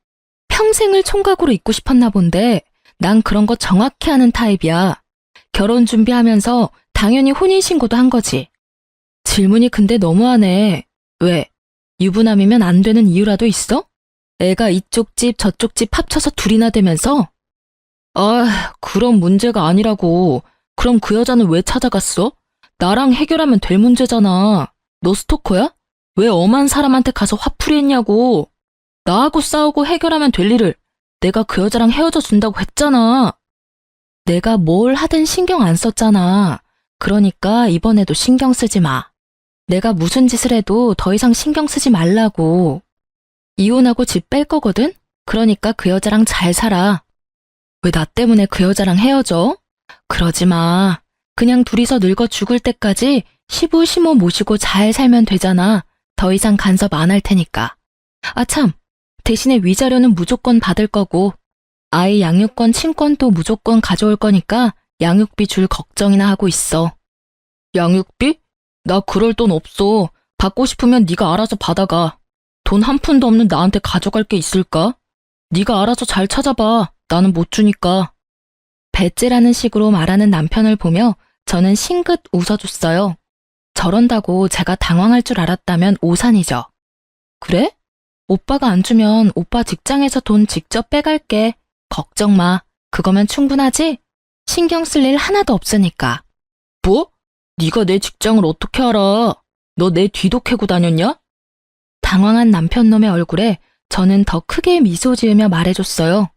A: 평생을 총각으로 있고 싶었나 본데 난 그런 거 정확히 아는 타입이야. 결혼 준비하면서 당연히 혼인신고도 한 거지. 질문이 근데 너무하네. 왜? 유부남이면 안 되는 이유라도 있어? 애가 이쪽 집 저쪽 집 합쳐서 둘이나 되면서? 아, 그런 문제가 아니라고. 그럼 그 여자는 왜 찾아갔어? 나랑 해결하면 될 문제잖아. 너 스토커야? 왜 엄한 사람한테 가서 화풀이 했냐고. 나하고 싸우고 해결하면 될 일을 내가 그 여자랑 헤어져 준다고 했잖아. 내가 뭘 하든 신경 안 썼잖아. 그러니까 이번에도 신경 쓰지 마. 내가 무슨 짓을 해도 더 이상 신경 쓰지 말라고. 이혼하고 집 뺄 거거든? 그러니까 그 여자랑 잘 살아. 왜 나 때문에 그 여자랑 헤어져? 그러지 마. 그냥 둘이서 늙어 죽을 때까지 시부시모 모시고 잘 살면 되잖아. 더 이상 간섭 안 할 테니까. 아 참, 대신에 위자료는 무조건 받을 거고 아이 양육권 친권도 무조건 가져올 거니까 양육비 줄 걱정이나 하고 있어. 양육비? 나 그럴 돈 없어. 받고 싶으면 네가 알아서 받아가. 돈 한 푼도 없는 나한테 가져갈 게 있을까? 네가 알아서 잘 찾아봐. 나는 못 주니까. 배째라는 식으로 말하는 남편을 보며 저는 싱긋 웃어줬어요. 저런다고 제가 당황할 줄 알았다면 오산이죠. 그래? 오빠가 안 주면 오빠 직장에서 돈 직접 빼갈게. 걱정 마. 그거면 충분하지? 신경 쓸 일 하나도 없으니까. 뭐? 네가 내 직장을 어떻게 알아? 너 내 뒤도 캐고 다녔냐? 당황한 남편놈의 얼굴에 저는 더 크게 미소 지으며 말해줬어요.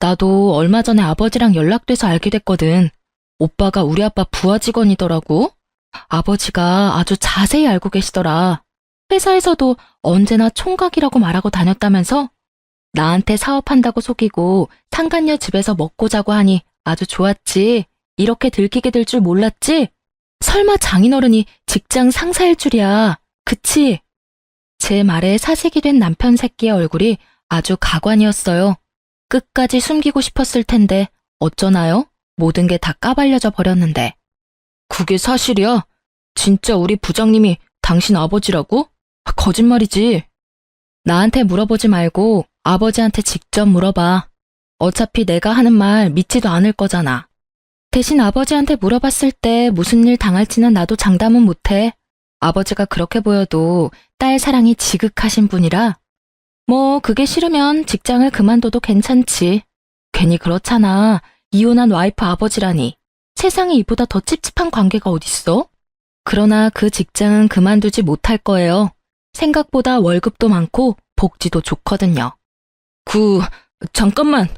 A: 나도 얼마 전에 아버지랑 연락돼서 알게 됐거든. 오빠가 우리 아빠 부하 직원이더라고. 아버지가 아주 자세히 알고 계시더라. 회사에서도 언제나 총각이라고 말하고 다녔다면서? 나한테 사업한다고 속이고 상간녀 집에서 먹고 자고 하니 아주 좋았지. 이렇게 들키게 될 줄 몰랐지? 설마 장인어른이 직장 상사일 줄이야. 그치? 제 말에 사색이 된 남편 새끼의 얼굴이 아주 가관이었어요. 끝까지 숨기고 싶었을 텐데 어쩌나요? 모든 게 다 까발려져 버렸는데. 그게 사실이야? 진짜 우리 부장님이 당신 아버지라고? 거짓말이지. 나한테 물어보지 말고 아버지한테 직접 물어봐. 어차피 내가 하는 말 믿지도 않을 거잖아. 대신 아버지한테 물어봤을 때 무슨 일 당할지는 나도 장담은 못해. 아버지가 그렇게 보여도 딸 사랑이 지극하신 분이라. 뭐 그게 싫으면 직장을 그만둬도 괜찮지. 괜히 그렇잖아. 이혼한 와이프 아버지라니. 세상에 이보다 더 찝찝한 관계가 어딨어? 그러나 그 직장은 그만두지 못할 거예요. 생각보다 월급도 많고 복지도 좋거든요. 잠깐만.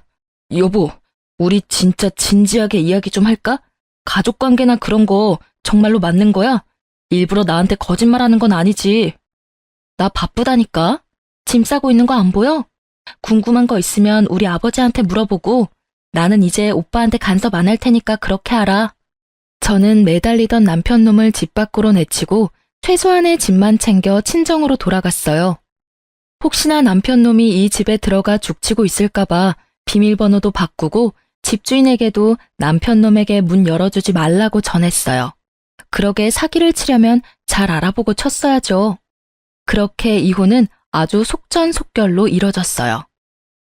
A: 여보, 우리 진짜 진지하게 이야기 좀 할까? 가족관계나 그런 거 정말로 맞는 거야? 일부러 나한테 거짓말하는 건 아니지. 나 바쁘다니까. 짐 싸고 있는 거 안 보여? 궁금한 거 있으면 우리 아버지한테 물어보고 나는 이제 오빠한테 간섭 안 할 테니까 그렇게 하라. 저는 매달리던 남편놈을 집 밖으로 내치고 최소한의 짐만 챙겨 친정으로 돌아갔어요. 혹시나 남편놈이 이 집에 들어가 죽치고 있을까봐 비밀번호도 바꾸고 집주인에게도 남편놈에게 문 열어주지 말라고 전했어요. 그러게 사기를 치려면 잘 알아보고 쳤어야죠. 그렇게 이혼은 아주 속전속결로 이뤄졌어요.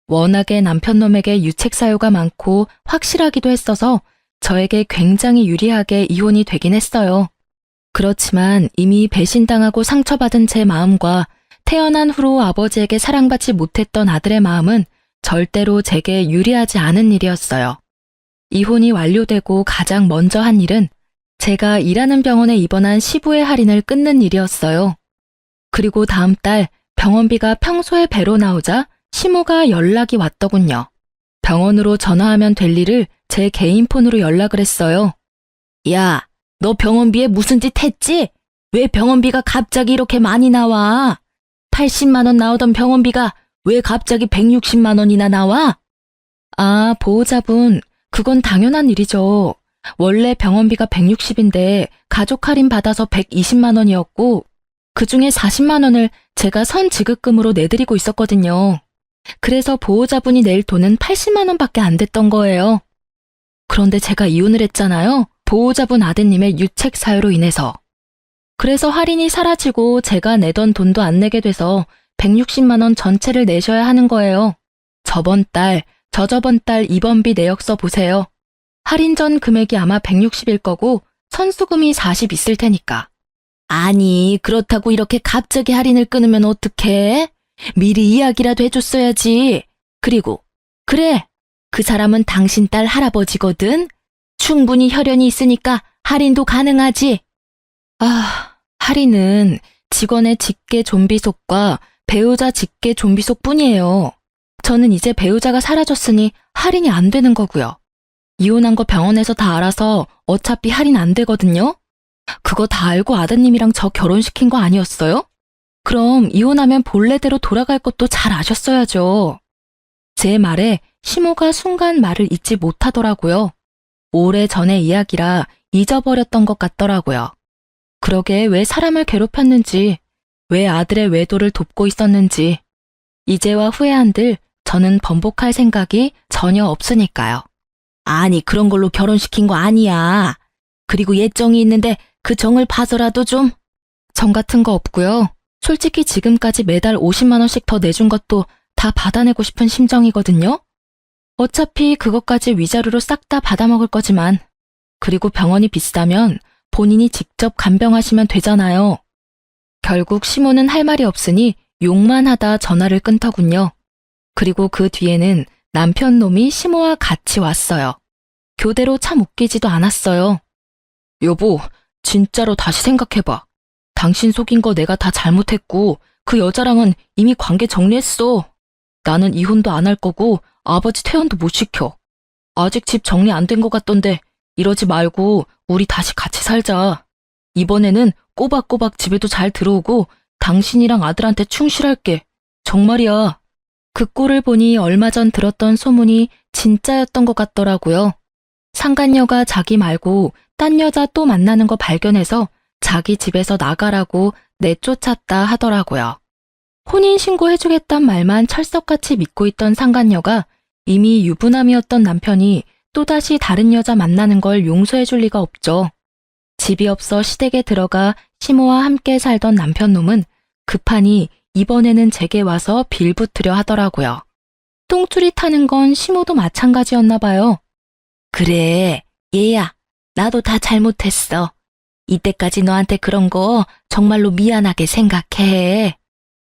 A: 워낙에 남편놈에게 유책 사유가 많고 확실하기도 했어서 저에게 굉장히 유리하게 이혼이 되긴 했어요. 그렇지만 이미 배신당하고 상처받은 제 마음과 태어난 후로 아버지에게 사랑받지 못했던 아들의 마음은 절대로 제게 유리하지 않은 일이었어요. 이혼이 완료되고 가장 먼저 한 일은 제가 일하는 병원에 입원한 시부의 할인을 끊는 일이었어요. 그리고 다음 달 병원비가 평소의 배로 나오자 시모가 연락이 왔더군요. 병원으로 전화하면 될 일을 제 개인 폰으로 연락을 했어요. 야, 너 병원비에 무슨 짓 했지? 왜 병원비가 갑자기 이렇게 많이 나와? 80만 원 나오던 병원비가 왜 갑자기 160만 원이나 나와? 아, 보호자분, 그건 당연한 일이죠. 원래 병원비가 160인데 가족 할인 받아서 120만 원이었고 그중에 40만 원을 제가 선지급금으로 내드리고 있었거든요. 그래서 보호자분이 낼 돈은 80만 원밖에 안 됐던 거예요. 그런데 제가 이혼을 했잖아요. 보호자분 아드님의 유책 사유로 인해서. 그래서 할인이 사라지고 제가 내던 돈도 안 내게 돼서 160만 원 전체를 내셔야 하는 거예요. 저번 달, 저저번 달 입원비 내역서 보세요. 할인 전 금액이 아마 160일 거고 선수금이 40 있을 테니까. 아니, 그렇다고 이렇게 갑자기 할인을 끊으면 어떡해? 미리 이야기라도 해줬어야지. 그리고 그래, 그 사람은 당신 딸 할아버지거든. 충분히 혈연이 있으니까 할인도 가능하지. 아, 할인은 직원의 직계 좀비속과 배우자 직계 좀비속 뿐이에요. 저는 이제 배우자가 사라졌으니 할인이 안 되는 거고요. 이혼한 거 병원에서 다 알아서 어차피 할인 안 되거든요. 그거 다 알고 아드님이랑 저 결혼시킨 거 아니었어요? 그럼 이혼하면 본래대로 돌아갈 것도 잘 아셨어야죠. 제 말에 시모가 순간 말을 잊지 못하더라고요. 오래전의 이야기라 잊어버렸던 것 같더라고요. 그러게 왜 사람을 괴롭혔는지, 왜 아들의 외도를 돕고 있었는지, 이제와 후회한들 저는 번복할 생각이 전혀 없으니까요. 아니, 그런 걸로 결혼시킨 거 아니야. 그리고 예정이 있는데 그 정을 봐서라도 좀. 정 같은 거 없고요. 솔직히 지금까지 매달 50만 원씩 더 내준 것도 다 받아내고 싶은 심정이거든요. 어차피 그것까지 위자료로 싹 다 받아먹을 거지만. 그리고 병원이 비싸면 본인이 직접 간병하시면 되잖아요. 결국 시모는 할 말이 없으니 욕만 하다 전화를 끊더군요. 그리고 그 뒤에는 남편 놈이 시모와 같이 왔어요. 교대로 참 웃기지도 않았어요. 여보, 진짜로 다시 생각해봐. 당신 속인 거 내가 다 잘못했고 그 여자랑은 이미 관계 정리했어. 나는 이혼도 안 할 거고 아버지 퇴원도 못 시켜. 아직 집 정리 안 된 것 같던데 이러지 말고 우리 다시 같이 살자. 이번에는 꼬박꼬박 집에도 잘 들어오고 당신이랑 아들한테 충실할게. 정말이야. 그 꼴을 보니 얼마 전 들었던 소문이 진짜였던 것 같더라고요. 상간녀가 자기 말고 딴 여자 또 만나는 거 발견해서 자기 집에서 나가라고 내쫓았다 하더라고요. 혼인신고해주겠단 말만 철석같이 믿고 있던 상간녀가 이미 유부남이었던 남편이 또다시 다른 여자 만나는 걸 용서해줄 리가 없죠. 집이 없어 시댁에 들어가 시모와 함께 살던 남편놈은 급하니 이번에는 제게 와서 빌붙으려 하더라고요. 똥투리 타는 건 시모도 마찬가지였나 봐요. 그래, 얘야, 나도 다 잘못했어. 이때까지 너한테 그런 거 정말로 미안하게 생각해.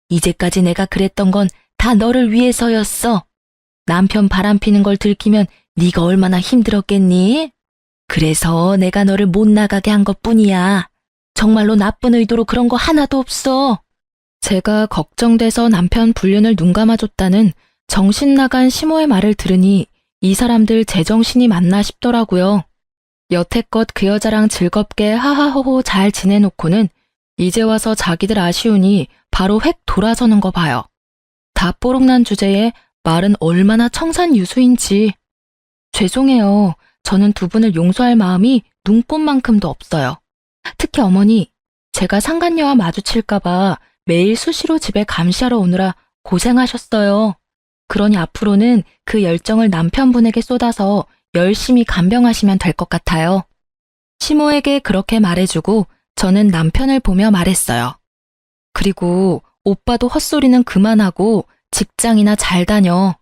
A: 이제까지 내가 그랬던 건 다 너를 위해서였어. 남편 바람피는 걸 들키면 네가 얼마나 힘들었겠니? 그래서 내가 너를 못 나가게 한 것뿐이야. 정말로 나쁜 의도로 그런 거 하나도 없어. 제가 걱정돼서 남편 불륜을 눈감아줬다는 정신 나간 시모의 말을 들으니 이 사람들 제정신이 맞나 싶더라고요. 여태껏 그 여자랑 즐겁게 하하호호 잘 지내놓고는 이제 와서 자기들 아쉬우니 바로 획 돌아서는 거 봐요. 다 뽀록난 주제에 말은 얼마나 청산유수인지. 죄송해요. 저는 두 분을 용서할 마음이 눈꼽만큼도 없어요. 특히 어머니, 제가 상간녀와 마주칠까봐 매일 수시로 집에 감시하러 오느라 고생하셨어요. 그러니 앞으로는 그 열정을 남편분에게 쏟아서 열심히 간병하시면 될 것 같아요. 시모에게 그렇게 말해주고 저는 남편을 보며 말했어요. 그리고 오빠도 헛소리는 그만하고 직장이나 잘 다녀.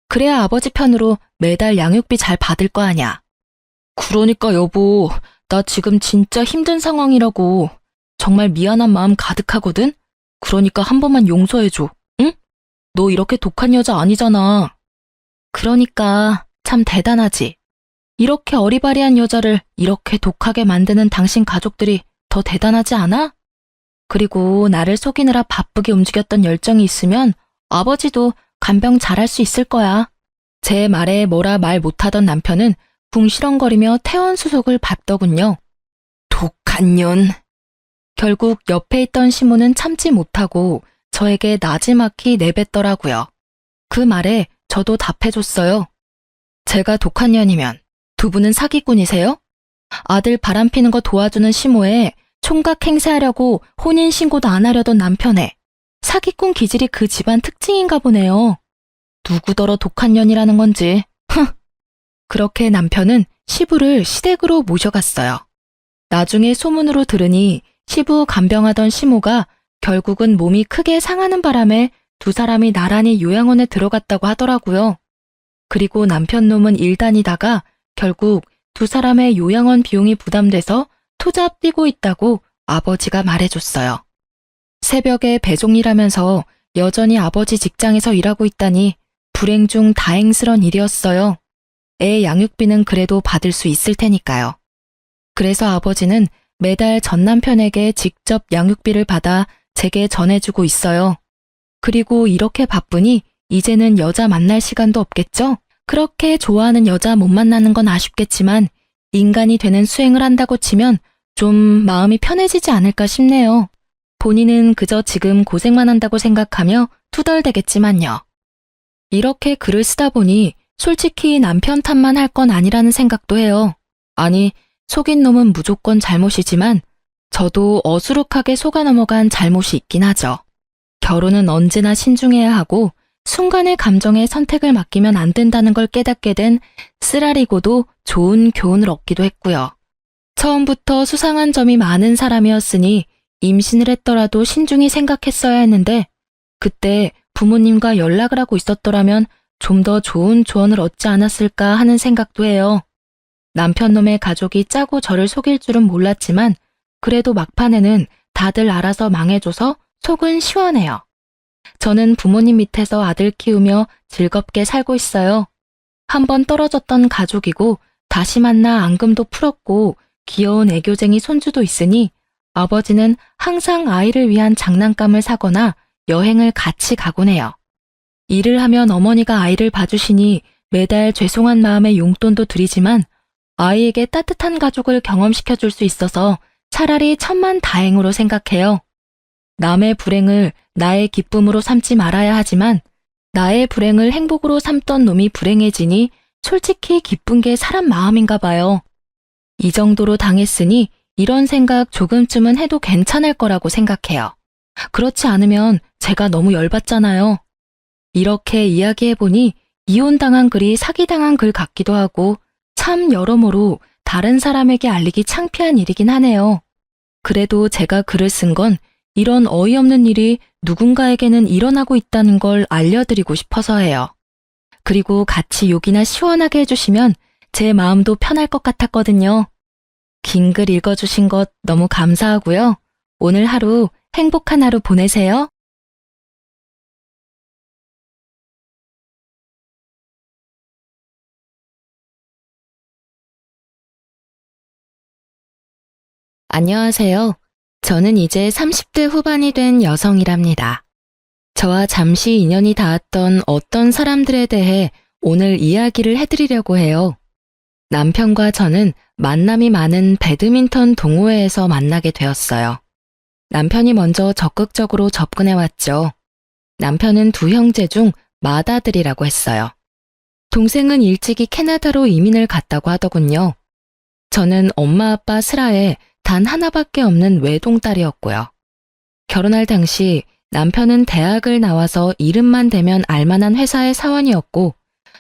A: 그래야 아버지 편으로 매달 양육비 잘 받을 거 아냐. 그러니까 여보, 나 지금 진짜 힘든 상황이라고. 정말 미안한 마음 가득하거든? 그러니까 한 번만 용서해줘, 응? 너 이렇게 독한 여자 아니잖아. 그러니까 참 대단하지. 이렇게 어리바리한 여자를 이렇게 독하게 만드는 당신 가족들이 더 대단하지 않아? 그리고 나를 속이느라 바쁘게 움직였던 열정이 있으면 아버지도 간병 잘할 수 있을 거야. 제 말에 뭐라 말 못하던 남편은 궁시렁거리며 퇴원수속을 밟더군요. 독한 년. 결국 옆에 있던 시모는 참지 못하고 저에게 나지막히 내뱉더라고요. 그 말에 저도 답해줬어요. 제가 독한 년이면 두 분은 사기꾼이세요? 아들 바람피는 거 도와주는 시모에 총각 행세하려고 혼인신고도 안 하려던 남편에 사기꾼 기질이 그 집안 특징인가 보네요. 누구더러 독한 년이라는 건지. 그렇게 남편은 시부를 시댁으로 모셔갔어요. 나중에 소문으로 들으니 시부 간병하던 시모가 결국은 몸이 크게 상하는 바람에 두 사람이 나란히 요양원에 들어갔다고 하더라고요. 그리고 남편 놈은 일 다니다가 결국 두 사람의 요양원 비용이 부담돼서 투잡 뛰고 있다고 아버지가 말해줬어요. 새벽에 배송 일하면서 여전히 아버지 직장에서 일하고 있다니 불행 중 다행스런 일이었어요. 애 양육비는 그래도 받을 수 있을 테니까요. 그래서 아버지는 매달 전 남편에게 직접 양육비를 받아 제게 전해주고 있어요. 그리고 이렇게 바쁘니 이제는 여자 만날 시간도 없겠죠? 그렇게 좋아하는 여자 못 만나는 건 아쉽겠지만 인간이 되는 수행을 한다고 치면 좀 마음이 편해지지 않을까 싶네요. 본인은 그저 지금 고생만 한다고 생각하며 투덜대겠지만요. 이렇게 글을 쓰다 보니 솔직히 남편 탓만 할 건 아니라는 생각도 해요. 아니, 속인 놈은 무조건 잘못이지만 저도 어수룩하게 속아 넘어간 잘못이 있긴 하죠. 결혼은 언제나 신중해야 하고 순간의 감정에 선택을 맡기면 안 된다는 걸 깨닫게 된 쓰라리고도 좋은 교훈을 얻기도 했고요. 처음부터 수상한 점이 많은 사람이었으니 임신을 했더라도 신중히 생각했어야 했는데 그때 부모님과 연락을 하고 있었더라면 좀 더 좋은 조언을 얻지 않았을까 하는 생각도 해요. 남편 놈의 가족이 짜고 저를 속일 줄은 몰랐지만 그래도 막판에는 다들 알아서 망해줘서 속은 시원해요. 저는 부모님 밑에서 아들 키우며 즐겁게 살고 있어요. 한번 떨어졌던 가족이고 다시 만나 앙금도 풀었고 귀여운 애교쟁이 손주도 있으니 아버지는 항상 아이를 위한 장난감을 사거나 여행을 같이 가곤 해요. 일을 하면 어머니가 아이를 봐주시니 매달 죄송한 마음에 용돈도 드리지만 아이에게 따뜻한 가족을 경험시켜줄 수 있어서 차라리 천만다행으로 생각해요. 남의 불행을 나의 기쁨으로 삼지 말아야 하지만 나의 불행을 행복으로 삼던 놈이 불행해지니 솔직히 기쁜 게 사람 마음인가 봐요. 이 정도로 당했으니 이런 생각 조금쯤은 해도 괜찮을 거라고 생각해요. 그렇지 않으면 제가 너무 열받잖아요. 이렇게 이야기해보니 이혼당한 글이 사기당한 글 같기도 하고 참 여러모로 다른 사람에게 알리기 창피한 일이긴 하네요. 그래도 제가 글을 쓴 건 이런 어이없는 일이 누군가에게는 일어나고 있다는 걸 알려드리고 싶어서예요. 그리고 같이 욕이나 시원하게 해주시면 제 마음도 편할 것 같았거든요. 긴 글 읽어주신 것 너무 감사하고요. 오늘 하루 행복한 하루 보내세요. 안녕하세요. 저는 이제 30대 후반이 된 여성이랍니다. 저와 잠시 인연이 닿았던 어떤 사람들에 대해 오늘 이야기를 해드리려고 해요. 남편과 저는 만남이 많은 배드민턴 동호회에서 만나게 되었어요. 남편이 먼저 적극적으로 접근해왔죠. 남편은 두 형제 중 맏아들이라고 했어요. 동생은 일찍이 캐나다로 이민을 갔다고 하더군요. 저는 엄마 아빠 슬하에 단 하나밖에 없는 외동딸이었고요. 결혼할 당시 남편은 대학을 나와서 이름만 대면 알만한 회사의 사원이었고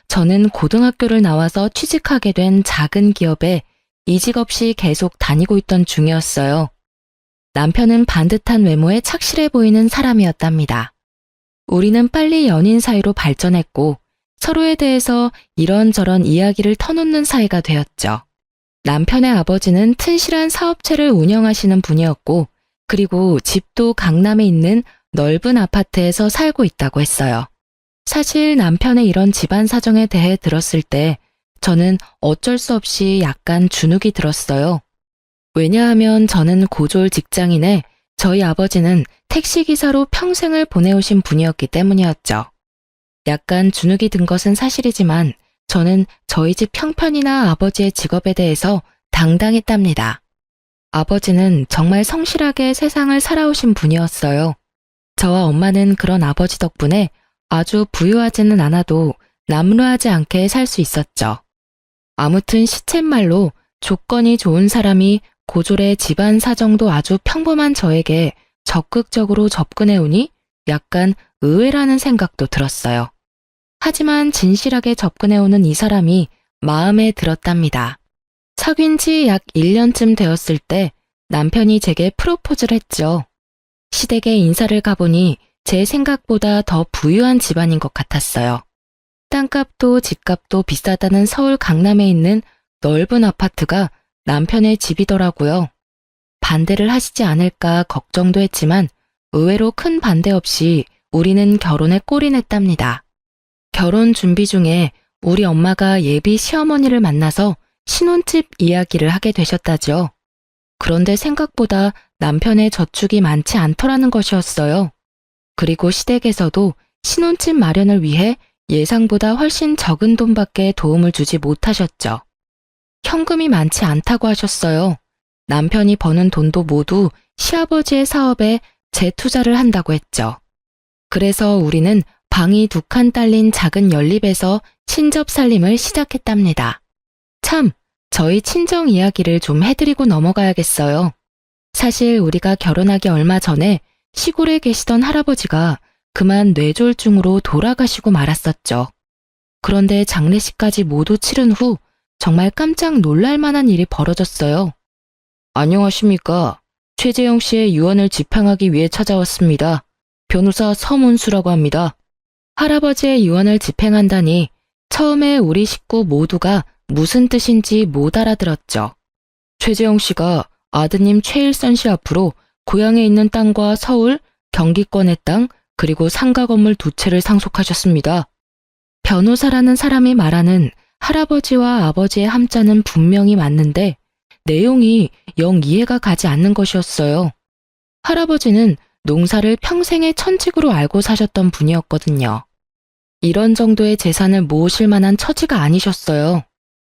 A: 저는 고등학교를 나와서 취직하게 된 작은 기업에 이직 없이 계속 다니고 있던 중이었어요. 남편은 반듯한 외모에 착실해 보이는 사람이었답니다. 우리는 빨리 연인 사이로 발전했고 서로에 대해서 이런저런 이야기를 터놓는 사이가 되었죠. 남편의 아버지는 튼실한 사업체를 운영하시는 분이었고 그리고 집도 강남에 있는 넓은 아파트에서 살고 있다고 했어요. 사실 남편의 이런 집안 사정에 대해 들었을 때 저는 어쩔 수 없이 약간 주눅이 들었어요. 왜냐하면 저는 고졸 직장인에 저희 아버지는 택시기사로 평생을 보내오신 분이었기 때문이었죠. 약간 주눅이 든 것은 사실이지만 저는 저희 집 형편이나 아버지의 직업에 대해서 당당했답니다. 아버지는 정말 성실하게 세상을 살아오신 분이었어요. 저와 엄마는 그런 아버지 덕분에 아주 부유하지는 않아도 남루하지 않게 살 수 있었죠. 아무튼 시쳇말로 조건이 좋은 사람이 고졸의 집안 사정도 아주 평범한 저에게 적극적으로 접근해오니 약간 의외라는 생각도 들었어요. 하지만 진실하게 접근해오는 이 사람이 마음에 들었답니다. 사귄 지 약 1년쯤 되었을 때 남편이 제게 프로포즈를 했죠. 시댁에 인사를 가보니 제 생각보다 더 부유한 집안인 것 같았어요. 땅값도 집값도 비싸다는 서울 강남에 있는 넓은 아파트가 남편의 집이더라고요. 반대를 하시지 않을까 걱정도 했지만 의외로 큰 반대 없이 우리는 결혼에 골인했답니다. 결혼 준비 중에 우리 엄마가 예비 시어머니를 만나서 신혼집 이야기를 하게 되셨다죠. 그런데 생각보다 남편의 저축이 많지 않더라는 것이었어요. 그리고 시댁에서도 신혼집 마련을 위해 예상보다 훨씬 적은 돈밖에 도움을 주지 못하셨죠. 현금이 많지 않다고 하셨어요. 남편이 버는 돈도 모두 시아버지의 사업에 재투자를 한다고 했죠. 그래서 우리는 방이 2칸 딸린 작은 연립에서 친접 살림을 시작했답니다. 참, 저희 친정 이야기를 좀 해드리고 넘어가야겠어요. 사실 우리가 결혼하기 얼마 전에 시골에 계시던 할아버지가 그만 뇌졸중으로 돌아가시고 말았었죠. 그런데 장례식까지 모두 치른 후 정말 깜짝 놀랄 만한 일이 벌어졌어요. 안녕하십니까. 최재영 씨의 유언을 집행하기 위해 찾아왔습니다. 변호사 서문수라고 합니다. 할아버지의 유언을 집행한다니 처음에 우리 식구 모두가 무슨 뜻인지 못 알아들었죠. 최재영 씨가 아드님 최일선 씨 앞으로 고향에 있는 땅과 서울, 경기권의 땅, 그리고 상가 건물 2채를 상속하셨습니다. 변호사라는 사람이 말하는 할아버지와 아버지의 함자는 분명히 맞는데 내용이 영 이해가 가지 않는 것이었어요. 할아버지는 농사를 평생의 천직으로 알고 사셨던 분이었거든요. 이런 정도의 재산을 모으실 만한 처지가 아니셨어요.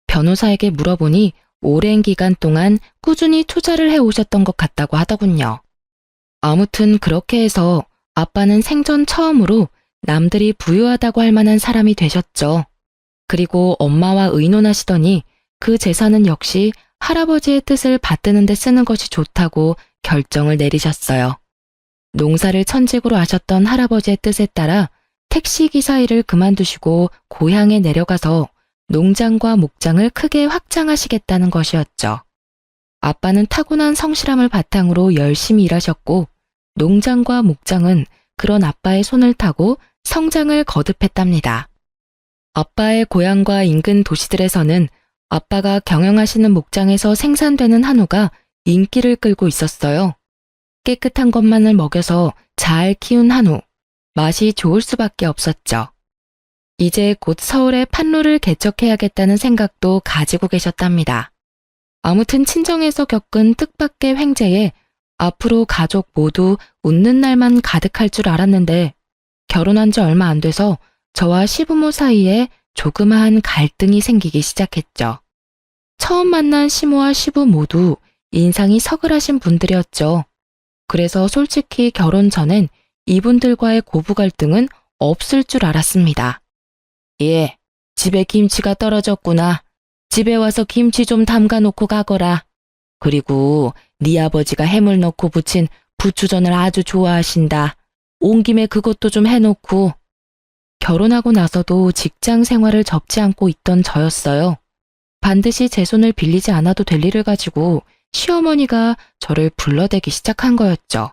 A: 변호사에게 물어보니 오랜 기간 동안 꾸준히 투자를 해오셨던 것 같다고 하더군요. 아무튼 그렇게 해서 아빠는 생전 처음으로 남들이 부유하다고 할 만한 사람이 되셨죠. 그리고 엄마와 의논하시더니 그 재산은 역시 할아버지의 뜻을 받드는 데 쓰는 것이 좋다고 결정을 내리셨어요. 농사를 천직으로 하셨던 할아버지의 뜻에 따라 택시기사 일을 그만두시고 고향에 내려가서 농장과 목장을 크게 확장하시겠다는 것이었죠. 아빠는 타고난 성실함을 바탕으로 열심히 일하셨고 농장과 목장은 그런 아빠의 손을 타고 성장을 거듭했답니다. 아빠의 고향과 인근 도시들에서는 아빠가 경영하시는 목장에서 생산되는 한우가 인기를 끌고 있었어요. 깨끗한 것만을 먹여서 잘 키운 한우, 맛이 좋을 수밖에 없었죠. 이제 곧 서울에 판로를 개척해야겠다는 생각도 가지고 계셨답니다. 아무튼 친정에서 겪은 뜻밖의 횡재에 앞으로 가족 모두 웃는 날만 가득할 줄 알았는데 결혼한 지 얼마 안 돼서 저와 시부모 사이에 조그마한 갈등이 생기기 시작했죠. 처음 만난 시모와 시부 모두 인상이 서글하신 분들이었죠. 그래서 솔직히 결혼 전엔 이분들과의 고부 갈등은 없을 줄 알았습니다. 예, 집에 김치가 떨어졌구나. 집에 와서 김치 좀 담가 놓고 가거라. 그리고 네 아버지가 해물 넣고 부친 부추전을 아주 좋아하신다. 온 김에 그것도 좀 해놓고. 결혼하고 나서도 직장 생활을 접지 않고 있던 저였어요. 반드시 제 손을 빌리지 않아도 될 일을 가지고 시어머니가 저를 불러대기 시작한 거였죠.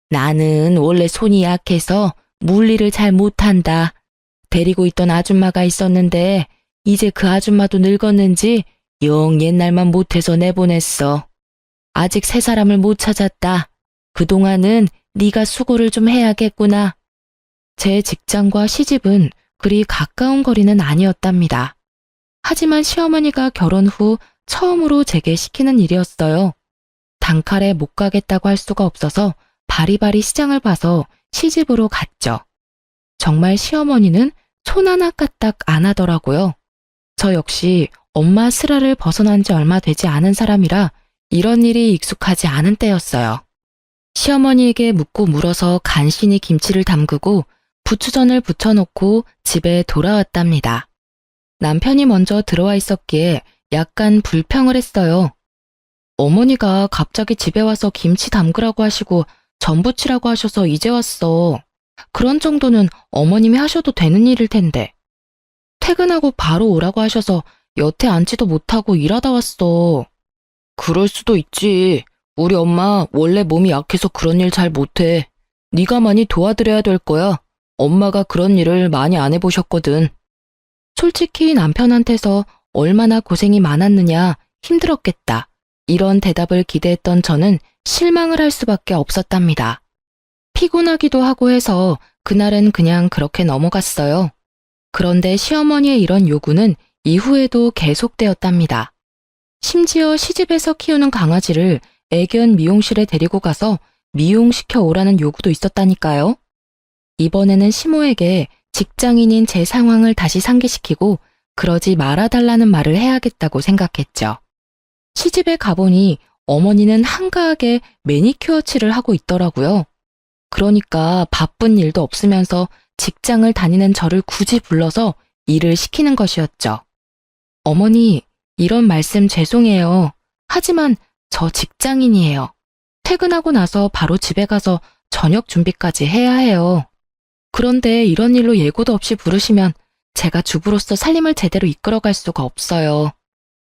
A: 나는 원래 손이 약해서 물일을 잘 못한다. 데리고 있던 아줌마가 있었는데 이제 그 아줌마도 늙었는지 영 옛날만 못해서 내보냈어. 아직 새 사람을 못 찾았다. 그동안은 네가 수고를 좀 해야겠구나. 제 직장과 시집은 그리 가까운 거리는 아니었답니다. 하지만 시어머니가 결혼 후 처음으로 제게 시키는 일이었어요. 단칼에 못 가겠다고 할 수가 없어서 바리바리 시장을 봐서 시집으로 갔죠. 정말 시어머니는 손 하나 까딱 안 하더라고요. 저 역시 엄마 슬하를 벗어난 지 얼마 되지 않은 사람이라 이런 일이 익숙하지 않은 때였어요. 시어머니에게 묻고 물어서 간신히 김치를 담그고 부추전을 부쳐놓고 집에 돌아왔답니다. 남편이 먼저 들어와 있었기에 약간 불평을 했어요. 어머니가 갑자기 집에 와서 김치 담그라고 하시고 전 부치라고 하셔서 이제 왔어. 그런 정도는 어머님이 하셔도 되는 일일 텐데. 퇴근하고 바로 오라고 하셔서 여태 앉지도 못하고 일하다 왔어. 그럴 수도 있지. 우리 엄마 원래 몸이 약해서 그런 일 잘 못해. 네가 많이 도와드려야 될 거야. 엄마가 그런 일을 많이 안 해보셨거든. 솔직히 남편한테서 얼마나 고생이 많았느냐, 힘들었겠다. 이런 대답을 기대했던 저는 실망을 할 수밖에 없었답니다. 피곤하기도 하고 해서 그날은 그냥 그렇게 넘어갔어요. 그런데 시어머니의 이런 요구는 이후에도 계속되었답니다. 심지어 시집에서 키우는 강아지를 애견 미용실에 데리고 가서 미용시켜 오라는 요구도 있었다니까요. 이번에는 시모에게 직장인인 제 상황을 다시 상기시키고 그러지 말아달라는 말을 해야겠다고 생각했죠. 시집에 가보니 어머니는 한가하게 매니큐어 칠을 하고 있더라고요. 그러니까 바쁜 일도 없으면서 직장을 다니는 저를 굳이 불러서 일을 시키는 것이었죠. 어머니, 이런 말씀 죄송해요. 하지만 저 직장인이에요. 퇴근하고 나서 바로 집에 가서 저녁 준비까지 해야 해요. 그런데 이런 일로 예고도 없이 부르시면 제가 주부로서 살림을 제대로 이끌어갈 수가 없어요.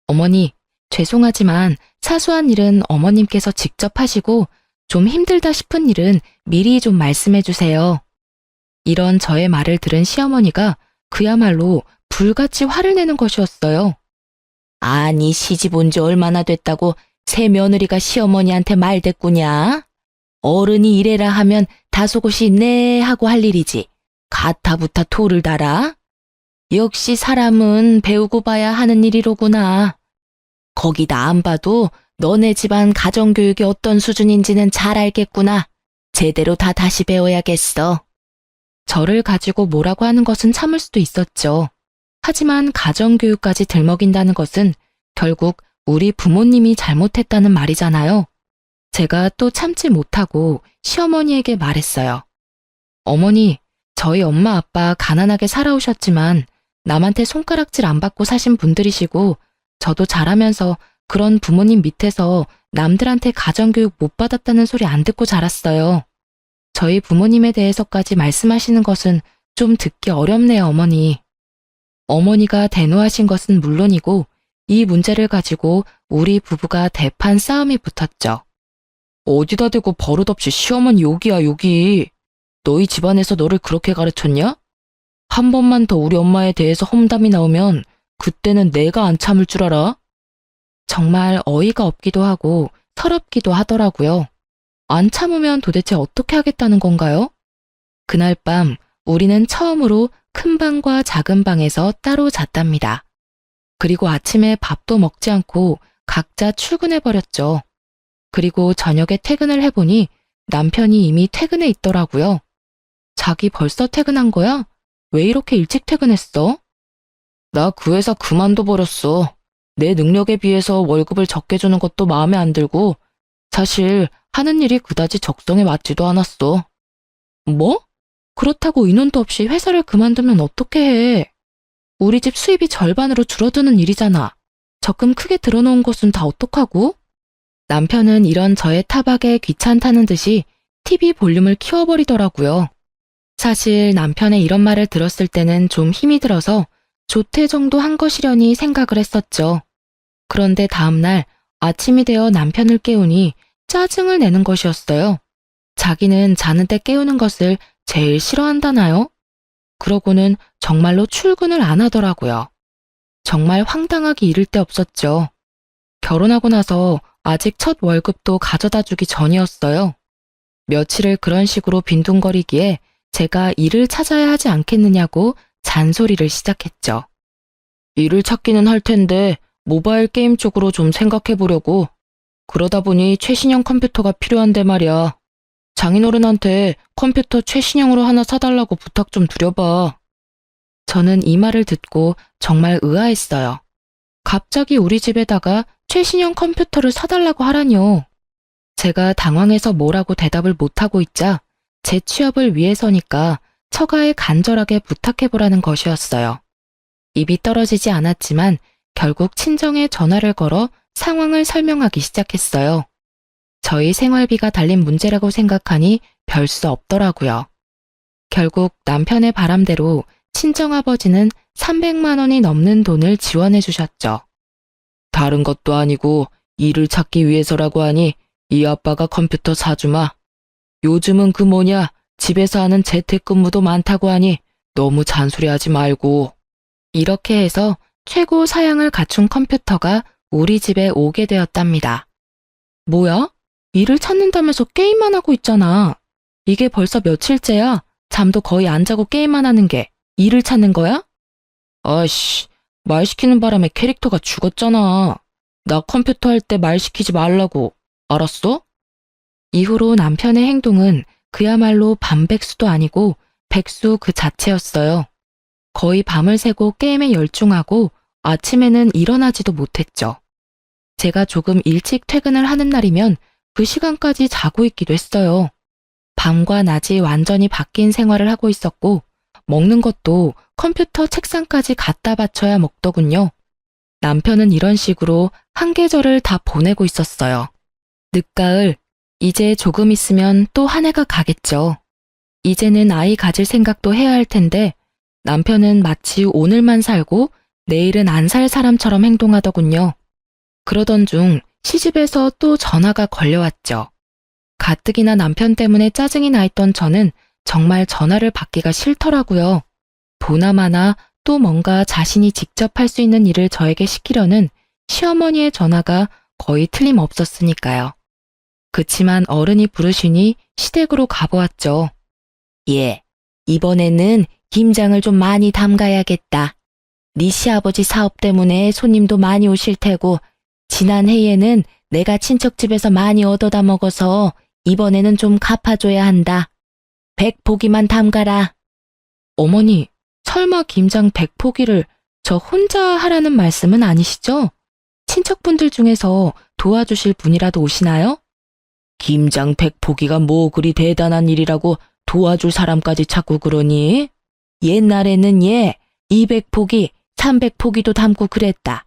A: 어머니, 죄송하지만 사소한 일은 어머님께서 직접 하시고 좀 힘들다 싶은 일은 미리 좀 말씀해 주세요. 이런 저의 말을 들은 시어머니가 그야말로 불같이 화를 내는 것이었어요. 아니, 시집 온 지 얼마나 됐다고 새 며느리가 시어머니한테 말대꾸냐? 어른이 이래라 하면 다소곳이 네 하고 할 일이지. 가타부타 토를 달아? 역시 사람은 배우고 봐야 하는 일이로구나. 거기다 안 봐도 너네 집안 가정교육이 어떤 수준인지는 잘 알겠구나. 제대로 다 다시 배워야겠어. 저를 가지고 뭐라고 하는 것은 참을 수도 있었죠. 하지만 가정교육까지 들먹인다는 것은 결국 우리 부모님이 잘못했다는 말이잖아요. 제가 또 참지 못하고 시어머니에게 말했어요. 어머니, 저희 엄마 아빠 가난하게 살아오셨지만 남한테 손가락질 안 받고 사신 분들이시고 저도 자라면서 그런 부모님 밑에서 남들한테 가정교육 못 받았다는 소리 안 듣고 자랐어요. 저희 부모님에 대해서까지 말씀하시는 것은 좀 듣기 어렵네요, 어머니. 어머니가 대노하신 것은 물론이고 이 문제를 가지고 우리 부부가 대판 싸움이 붙었죠. 어디다 대고 버릇없이 시어머니 욕이야, 욕이. 너희 집안에서 너를 그렇게 가르쳤냐? 한 번만 더 우리 엄마에 대해서 험담이 나오면 그때는 내가 안 참을 줄 알아? 정말 어이가 없기도 하고 서럽기도 하더라고요. 안 참으면 도대체 어떻게 하겠다는 건가요? 그날 밤 우리는 처음으로 큰 방과 작은 방에서 따로 잤답니다. 그리고 아침에 밥도 먹지 않고 각자 출근해버렸죠. 그리고 저녁에 퇴근을 해보니 남편이 이미 퇴근해 있더라고요. 자기 벌써 퇴근한 거야? 왜 이렇게 일찍 퇴근했어? 나 그 회사 그만둬버렸어. 내 능력에 비해서 월급을 적게 주는 것도 마음에 안 들고 사실 하는 일이 그다지 적성에 맞지도 않았어. 뭐? 그렇다고 인원도 없이 회사를 그만두면 어떻게 해? 우리 집 수입이 절반으로 줄어드는 일이잖아. 적금 크게 들어놓은 것은 다 어떡하고? 남편은 이런 저의 타박에 귀찮다는 듯이 TV 볼륨을 키워버리더라고요. 사실 남편의 이런 말을 들었을 때는 좀 힘이 들어서 조퇴 정도 한 것이려니 생각을 했었죠. 그런데 다음날 아침이 되어 남편을 깨우니 짜증을 내는 것이었어요. 자기는 자는데 깨우는 것을 제일 싫어한다나요? 그러고는 정말로 출근을 안 하더라고요. 정말 황당하기 이를 데 없었죠. 결혼하고 나서 아직 첫 월급도 가져다 주기 전이었어요. 며칠을 그런 식으로 빈둥거리기에 제가 일을 찾아야 하지 않겠느냐고 잔소리를 시작했죠. 일을 찾기는 할 텐데 모바일 게임 쪽으로 좀 생각해 보려고. 그러다 보니 최신형 컴퓨터가 필요한데 말이야. 장인어른한테 컴퓨터 최신형으로 하나 사달라고 부탁 좀 드려봐. 저는 이 말을 듣고 정말 의아했어요. 갑자기 우리 집에다가 최신형 컴퓨터를 사달라고 하라뇨. 제가 당황해서 뭐라고 대답을 못하고 있자 제 취업을 위해서니까 처가에 간절하게 부탁해보라는 것이었어요. 입이 떨어지지 않았지만 결국 친정에 전화를 걸어 상황을 설명하기 시작했어요. 저희 생활비가 달린 문제라고 생각하니 별 수 없더라고요. 결국 남편의 바람대로 친정아버지는 300만 원이 넘는 돈을 지원해 주셨죠. 다른 것도 아니고 일을 찾기 위해서라고 하니 이 아빠가 컴퓨터 사주마. 요즘은 그 뭐냐 집에서 하는 재택근무도 많다고 하니 너무 잔소리하지 말고. 이렇게 해서 최고 사양을 갖춘 컴퓨터가 우리 집에 오게 되었답니다. 뭐야? 일을 찾는다면서 게임만 하고 있잖아. 이게 벌써 며칠째야. 잠도 거의 안 자고 게임만 하는 게 일을 찾는 거야? 아이씨, 말 시키는 바람에 캐릭터가 죽었잖아. 나 컴퓨터 할 때 말 시키지 말라고. 알았어? 이후로 남편의 행동은 그야말로 반백수도 아니고 백수 그 자체였어요. 거의 밤을 새고 게임에 열중하고 아침에는 일어나지도 못했죠. 제가 조금 일찍 퇴근을 하는 날이면 그 시간까지 자고 있기도 했어요. 밤과 낮이 완전히 바뀐 생활을 하고 있었고 먹는 것도 컴퓨터 책상까지 갖다 바쳐야 먹더군요. 남편은 이런 식으로 한 계절을 다 보내고 있었어요. 늦가을, 이제 조금 있으면 또 한 해가 가겠죠. 이제는 아이 가질 생각도 해야 할 텐데 남편은 마치 오늘만 살고 내일은 안 살 사람처럼 행동하더군요. 그러던 중 시집에서 또 전화가 걸려왔죠. 가뜩이나 남편 때문에 짜증이 나 있던 저는 정말 전화를 받기가 싫더라고요. 보나마나 또 뭔가 자신이 직접 할 수 있는 일을 저에게 시키려는 시어머니의 전화가 거의 틀림없었으니까요. 그치만 어른이 부르시니 시댁으로 가보았죠. 예, 이번에는 김장을 좀 많이 담가야겠다. 네 시아버지 사업 때문에 손님도 많이 오실 테고 지난 해에는 내가 친척집에서 많이 얻어다 먹어서 이번에는 좀 갚아줘야 한다. 100포기만 담가라. 어머니, 설마 김장 100포기를 저 혼자 하라는 말씀은 아니시죠? 친척분들 중에서 도와주실 분이라도 오시나요? 김장 100포기가 뭐 그리 대단한 일이라고 도와줄 사람까지 찾고 그러니? 옛날에는 200포기, 300포기도 담고 그랬다.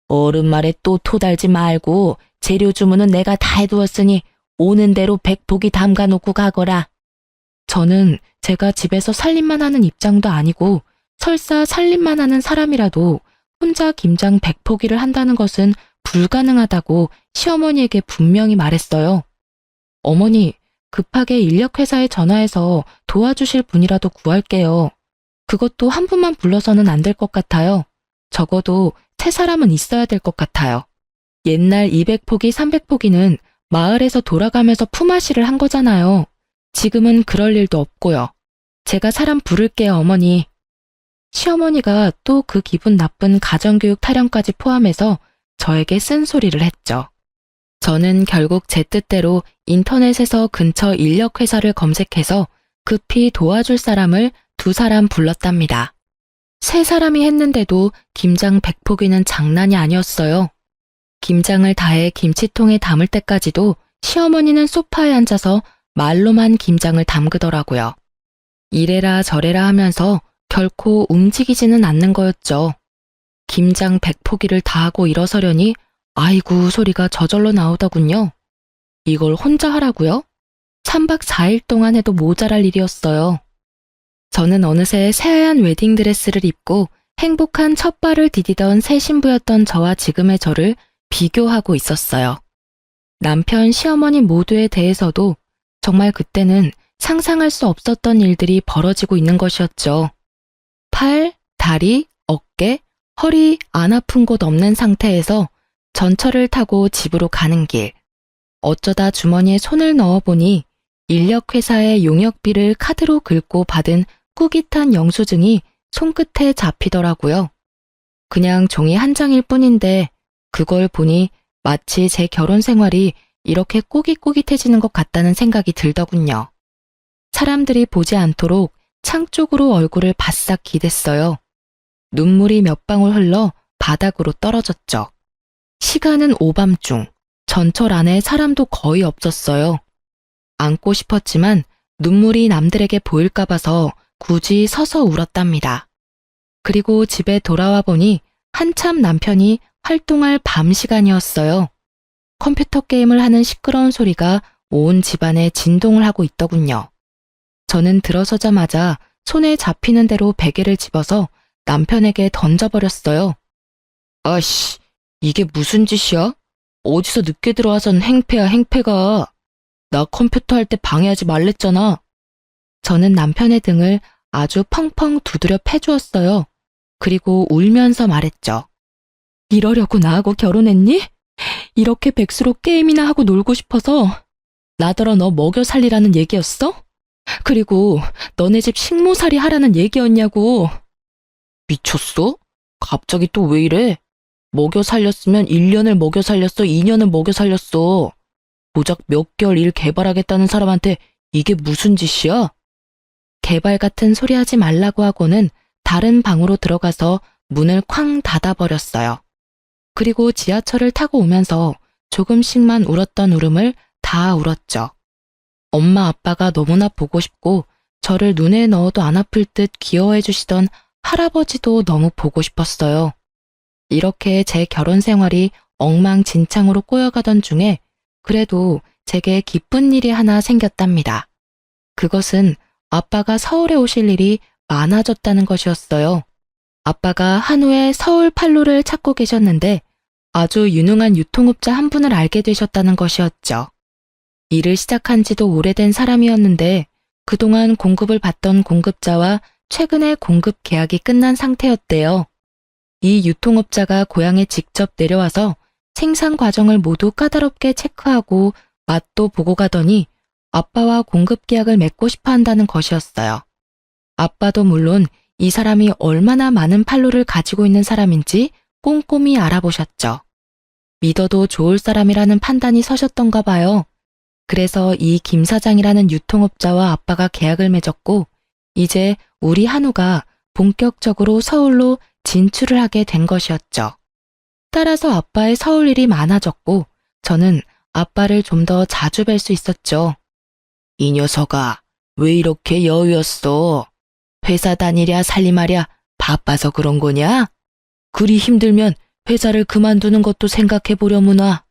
A: 어른 말에 또 토달지 말고 재료 주문은 내가 다 해두었으니 오는 대로 100포기 담가 놓고 가거라. 저는 제가 집에서 살림만 하는 입장도 아니고 설사 살림만 하는 사람이라도 혼자 김장 100포기를 한다는 것은 불가능하다고 시어머니에게 분명히 말했어요. 어머니, 급하게 인력회사에 전화해서 도와주실 분이라도 구할게요. 그것도 한 분만 불러서는 안 될 것 같아요. 적어도 세 사람은 있어야 될 것 같아요. 옛날 200포기, 300포기는 마을에서 돌아가면서 품앗이를 한 거잖아요. 지금은 그럴 일도 없고요. 제가 사람 부를게요, 어머니. 시어머니가 또 그 기분 나쁜 가정교육 타령까지 포함해서 저에게 쓴소리를 했죠. 저는 결국 제 뜻대로 인터넷에서 근처 인력회사를 검색해서 급히 도와줄 사람을 2사람 불렀답니다. 3사람이 했는데도 김장 100포기는 장난이 아니었어요. 김장을 다해 김치통에 담을 때까지도 시어머니는 소파에 앉아서 말로만 김장을 담그더라고요. 이래라 저래라 하면서 결코 움직이지는 않는 거였죠. 김장 100포기를 다 하고 일어서려니 아이고 소리가 저절로 나오더군요. 이걸 혼자 하라고요? 3박 4일 동안 해도 모자랄 일이었어요. 저는 어느새 새하얀 웨딩드레스를 입고 행복한 첫 발을 디디던 새 신부였던 저와 지금의 저를 비교하고 있었어요. 남편, 시어머니 모두에 대해서도 정말 그때는 상상할 수 없었던 일들이 벌어지고 있는 것이었죠. 팔, 다리, 어깨, 허리 안 아픈 곳 없는 상태에서 전철을 타고 집으로 가는 길. 어쩌다 주머니에 손을 넣어보니 인력회사의 용역비를 카드로 긁고 받은 꾸깃한 영수증이 손끝에 잡히더라고요. 그냥 종이 한 장일 뿐인데 그걸 보니 마치 제 결혼 생활이 이렇게 꼬깃꼬깃해지는 것 같다는 생각이 들더군요. 사람들이 보지 않도록 창 쪽으로 얼굴을 바싹 기댔어요. 눈물이 몇 방울 흘러 바닥으로 떨어졌죠. 시간은 오밤중, 전철 안에 사람도 거의 없었어요. 안고 싶었지만 눈물이 남들에게 보일까 봐서 굳이 서서 울었답니다. 그리고 집에 돌아와 보니 한참 남편이 활동할 밤 시간이었어요. 컴퓨터 게임을 하는 시끄러운 소리가 온 집안에 진동을 하고 있더군요. 저는 들어서자마자 손에 잡히는 대로 베개를 집어서 남편에게 던져버렸어요. 아씨, 이게 무슨 짓이야? 어디서 늦게 들어와선 행패야, 행패가. 나 컴퓨터 할 때 방해하지 말랬잖아. 저는 남편의 등을 아주 펑펑 두드려 패주었어요. 그리고 울면서 말했죠. 이러려고 나하고 결혼했니? 이렇게 백수로 게임이나 하고 놀고 싶어서 나더러 너 먹여 살리라는 얘기였어? 그리고 너네 집 식모살이 하라는 얘기였냐고. 미쳤어? 갑자기 또 왜 이래? 먹여 살렸으면 1년을 먹여 살렸어, 2년을 먹여 살렸어. 고작 몇 개월 일 개발하겠다는 사람한테 이게 무슨 짓이야? 개발 같은 소리 하지 말라고 하고는 다른 방으로 들어가서 문을 쾅 닫아버렸어요. 그리고 지하철을 타고 오면서 조금씩만 울었던 울음을 다 울었죠. 엄마 아빠가 너무나 보고 싶고 저를 눈에 넣어도 안 아플 듯 귀여워해 주시던 할아버지도 너무 보고 싶었어요. 이렇게 제 결혼 생활이 엉망진창으로 꼬여가던 중에 그래도 제게 기쁜 일이 하나 생겼답니다. 그것은 아빠가 서울에 오실 일이 많아졌다는 것이었어요. 아빠가 한우에 서울 판로를 찾고 계셨는데 아주 유능한 유통업자 한 분을 알게 되셨다는 것이었죠. 일을 시작한 지도 오래된 사람이었는데 그동안 공급을 받던 공급자와 최근에 공급 계약이 끝난 상태였대요. 이 유통업자가 고향에 직접 내려와서 생산 과정을 모두 까다롭게 체크하고 맛도 보고 가더니 아빠와 공급 계약을 맺고 싶어 한다는 것이었어요. 아빠도 물론 이 사람이 얼마나 많은 판로를 가지고 있는 사람인지 꼼꼼히 알아보셨죠. 믿어도 좋을 사람이라는 판단이 서셨던가 봐요. 그래서 이 김 사장이라는 유통업자와 아빠가 계약을 맺었고 이제 우리 한우가 본격적으로 서울로 진출을 하게 된 것이었죠. 따라서 아빠의 서울 일이 많아졌고 저는 아빠를 좀 더 자주 뵐 수 있었죠. 이 녀석아, 왜 이렇게 여유였어? 회사 다니랴 살림하랴 바빠서 그런 거냐? 그리 힘들면 회사를 그만두는 것도 생각해보려무나.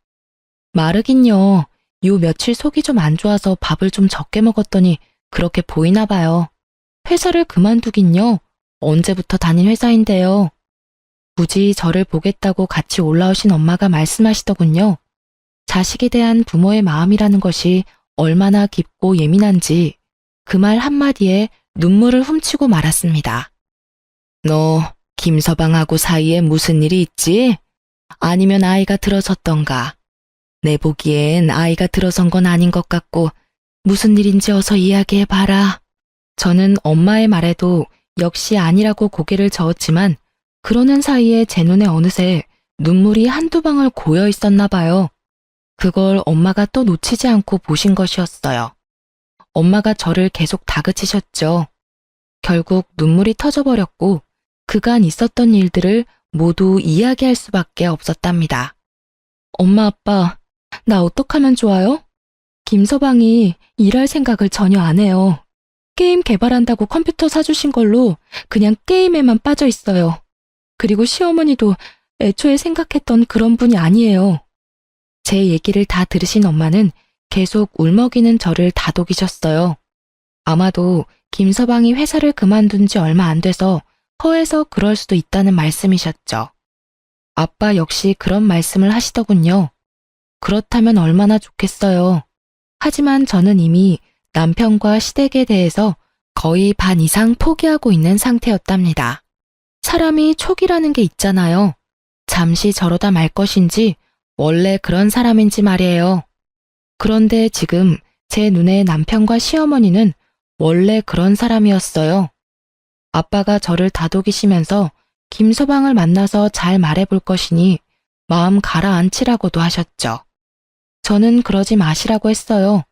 A: 마르긴요. 요 며칠 속이 좀 안 좋아서 밥을 좀 적게 먹었더니 그렇게 보이나 봐요. 회사를 그만두긴요. 언제부터 다닌 회사인데요. 굳이 저를 보겠다고 같이 올라오신 엄마가 말씀하시더군요. 자식에 대한 부모의 마음이라는 것이 얼마나 깊고 예민한지 그 말 한마디에 눈물을 훔치고 말았습니다. 너 김서방하고 사이에 무슨 일이 있지? 아니면 아이가 들어섰던가? 내 보기엔 아이가 들어선 건 아닌 것 같고 무슨 일인지 어서 이야기해봐라. 저는 엄마의 말에도 역시 아니라고 고개를 저었지만 그러는 사이에 제 눈에 어느새 눈물이 한두 방울 고여 있었나 봐요. 그걸 엄마가 또 놓치지 않고 보신 것이었어요. 엄마가 저를 계속 다그치셨죠. 결국 눈물이 터져버렸고 그간 있었던 일들을 모두 이야기할 수밖에 없었답니다. 엄마 아빠, 나 어떡하면 좋아요? 김서방이 일할 생각을 전혀 안 해요. 게임 개발한다고 컴퓨터 사주신 걸로 그냥 게임에만 빠져 있어요. 그리고 시어머니도 애초에 생각했던 그런 분이 아니에요. 제 얘기를 다 들으신 엄마는 계속 울먹이는 저를 다독이셨어요. 아마도 김서방이 회사를 그만둔 지 얼마 안 돼서 허해서 그럴 수도 있다는 말씀이셨죠. 아빠 역시 그런 말씀을 하시더군요. 그렇다면 얼마나 좋겠어요. 하지만 저는 이미 남편과 시댁에 대해서 거의 반 이상 포기하고 있는 상태였답니다. 사람이 촉이라는 게 있잖아요. 잠시 저러다 말 것인지 원래 그런 사람인지 말이에요. 그런데 지금 제 눈에 남편과 시어머니는 원래 그런 사람이었어요. 아빠가 저를 다독이시면서 김서방을 만나서 잘 말해볼 것이니 마음 가라앉히라고도 하셨죠. 저는 그러지 마시라고 했어요.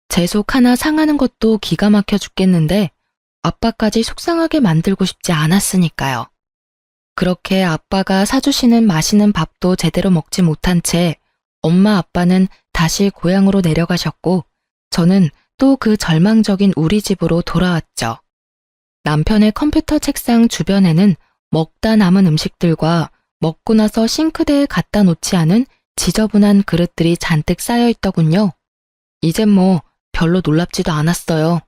A: 제 속 하나 상하는 것도 기가 막혀 죽겠는데 아빠까지 속상하게 만들고 싶지 않았으니까요. 그렇게 아빠가 사주시는 맛있는 밥도 제대로 먹지 못한 채 엄마 아빠는 다시 고향으로 내려가셨고 저는 또 그 절망적인 우리 집으로 돌아왔죠. 남편의 컴퓨터 책상 주변에는 먹다 남은 음식들과 먹고 나서 싱크대에 갖다 놓지 않은 지저분한 그릇들이 잔뜩 쌓여 있더군요. 이젠 뭐 별로 놀랍지도 않았어요.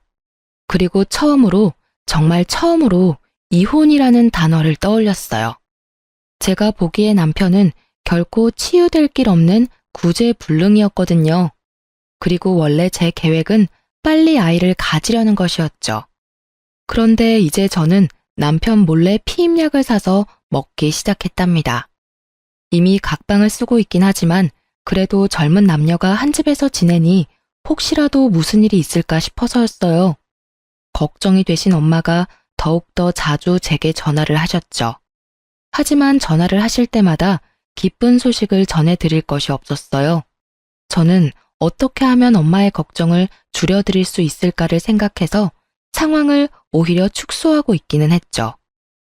A: 그리고 처음으로, 정말 처음으로 이혼이라는 단어를 떠올렸어요. 제가 보기에 남편은 결코 치유될 길 없는 구제불능이었거든요. 그리고 원래 제 계획은 빨리 아이를 가지려는 것이었죠. 그런데 이제 저는 남편 몰래 피임약을 사서 먹기 시작했답니다. 이미 각방을 쓰고 있긴 하지만 그래도 젊은 남녀가 한 집에서 지내니 혹시라도 무슨 일이 있을까 싶어서였어요. 걱정이 되신 엄마가 더욱더 자주 제게 전화를 하셨죠. 하지만 전화를 하실 때마다 기쁜 소식을 전해드릴 것이 없었어요. 저는 어떻게 하면 엄마의 걱정을 줄여드릴 수 있을까를 생각해서 상황을 오히려 축소하고 있기는 했죠.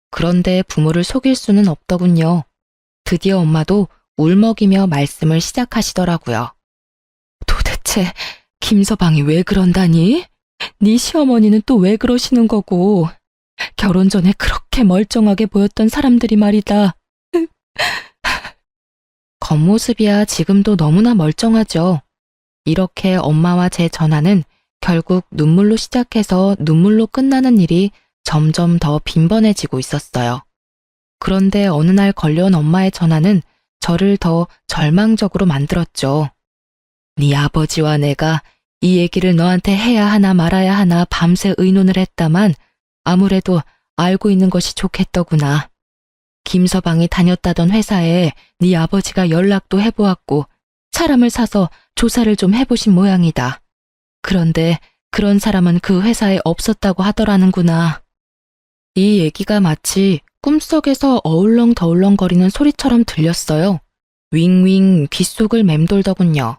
A: 그런데 부모를 속일 수는 없더군요. 드디어 엄마도 울먹이며 말씀을 시작하시더라고요. 도대체 김서방이 왜 그런다니? 네 시어머니는 또 왜 그러시는 거고? 결혼 전에 그렇게 멀쩡하게 보였던 사람들이 말이다. 겉모습이야 지금도 너무나 멀쩡하죠. 이렇게 엄마와 제 전화는 결국 눈물로 시작해서 눈물로 끝나는 일이 점점 더 빈번해지고 있었어요. 그런데 어느 날 걸려온 엄마의 전화는 저를 더 절망적으로 만들었죠. 네 아버지와 내가 이 얘기를 너한테 해야 하나 말아야 하나 밤새 의논을 했다만 아무래도 알고 있는 것이 좋겠더구나. 김서방이 다녔다던 회사에 네 아버지가 연락도 해보았고 사람을 사서 조사를 좀 해보신 모양이다. 그런데 그런 사람은 그 회사에 없었다고 하더라는구나. 이 얘기가 마치 꿈속에서 어울렁더울렁거리는 소리처럼 들렸어요. 윙윙 귓속을 맴돌더군요.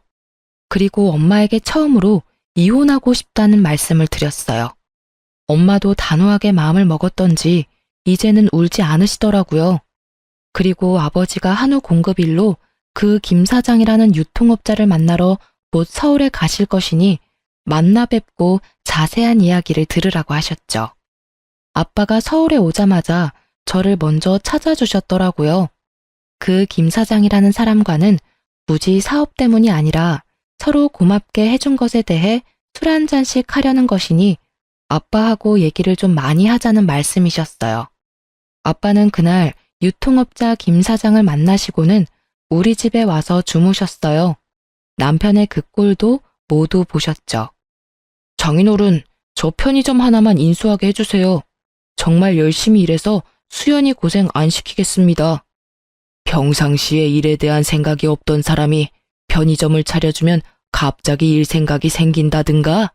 A: 그리고 엄마에게 처음으로 이혼하고 싶다는 말씀을 드렸어요. 엄마도 단호하게 마음을 먹었던지 이제는 울지 않으시더라고요. 그리고 아버지가 한우 공급일로 그 김 사장이라는 유통업자를 만나러 곧 서울에 가실 것이니 만나 뵙고 자세한 이야기를 들으라고 하셨죠. 아빠가 서울에 오자마자 저를 먼저 찾아주셨더라고요. 그 김 사장이라는 사람과는 굳이 사업 때문이 아니라 서로 고맙게 해준 것에 대해 술 한 잔씩 하려는 것이니 아빠하고 얘기를 좀 많이 하자는 말씀이셨어요. 아빠는 그날 유통업자 김 사장을 만나시고는 우리 집에 와서 주무셨어요. 남편의 그 꼴도 모두 보셨죠. 장인어른, 저 편의점 하나만 인수하게 해주세요. 정말 열심히 일해서 수연이 고생 안 시키겠습니다. 평상시에 일에 대한 생각이 없던 사람이 편의점을 차려주면 갑자기 일 생각이 생긴다든가?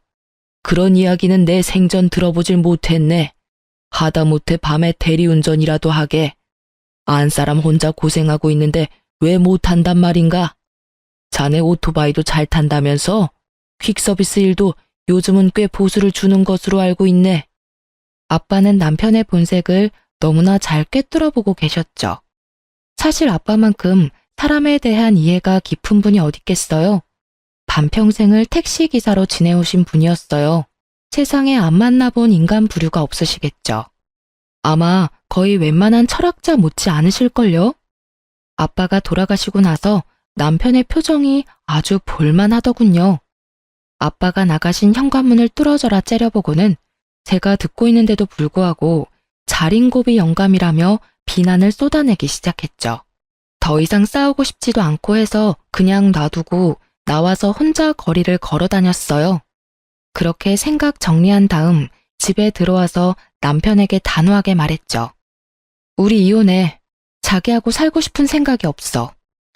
A: 그런 이야기는 내 생전 들어보질 못했네. 하다못해 밤에 대리운전이라도 하게. 안 사람 혼자 고생하고 있는데 왜 못한단 말인가? 자네 오토바이도 잘 탄다면서? 퀵서비스 일도 요즘은 꽤 보수를 주는 것으로 알고 있네. 아빠는 남편의 본색을 너무나 잘 꿰뚫어보고 계셨죠. 사실 아빠만큼 사람에 대한 이해가 깊은 분이 어딨겠어요. 반평생을 택시기사로 지내오신 분이었어요. 세상에 안 만나본 인간 부류가 없으시겠죠. 아마 거의 웬만한 철학자 못지 않으실걸요? 아빠가 돌아가시고 나서 남편의 표정이 아주 볼만하더군요. 아빠가 나가신 현관문을 뚫어져라 째려보고는 제가 듣고 있는데도 불구하고 자린고비 영감이라며 비난을 쏟아내기 시작했죠. 더 이상 싸우고 싶지도 않고 해서 그냥 놔두고 나와서 혼자 거리를 걸어 다녔어요. 그렇게 생각 정리한 다음 집에 들어와서 남편에게 단호하게 말했죠. 우리 이혼해. 자기하고 살고 싶은 생각이 없어.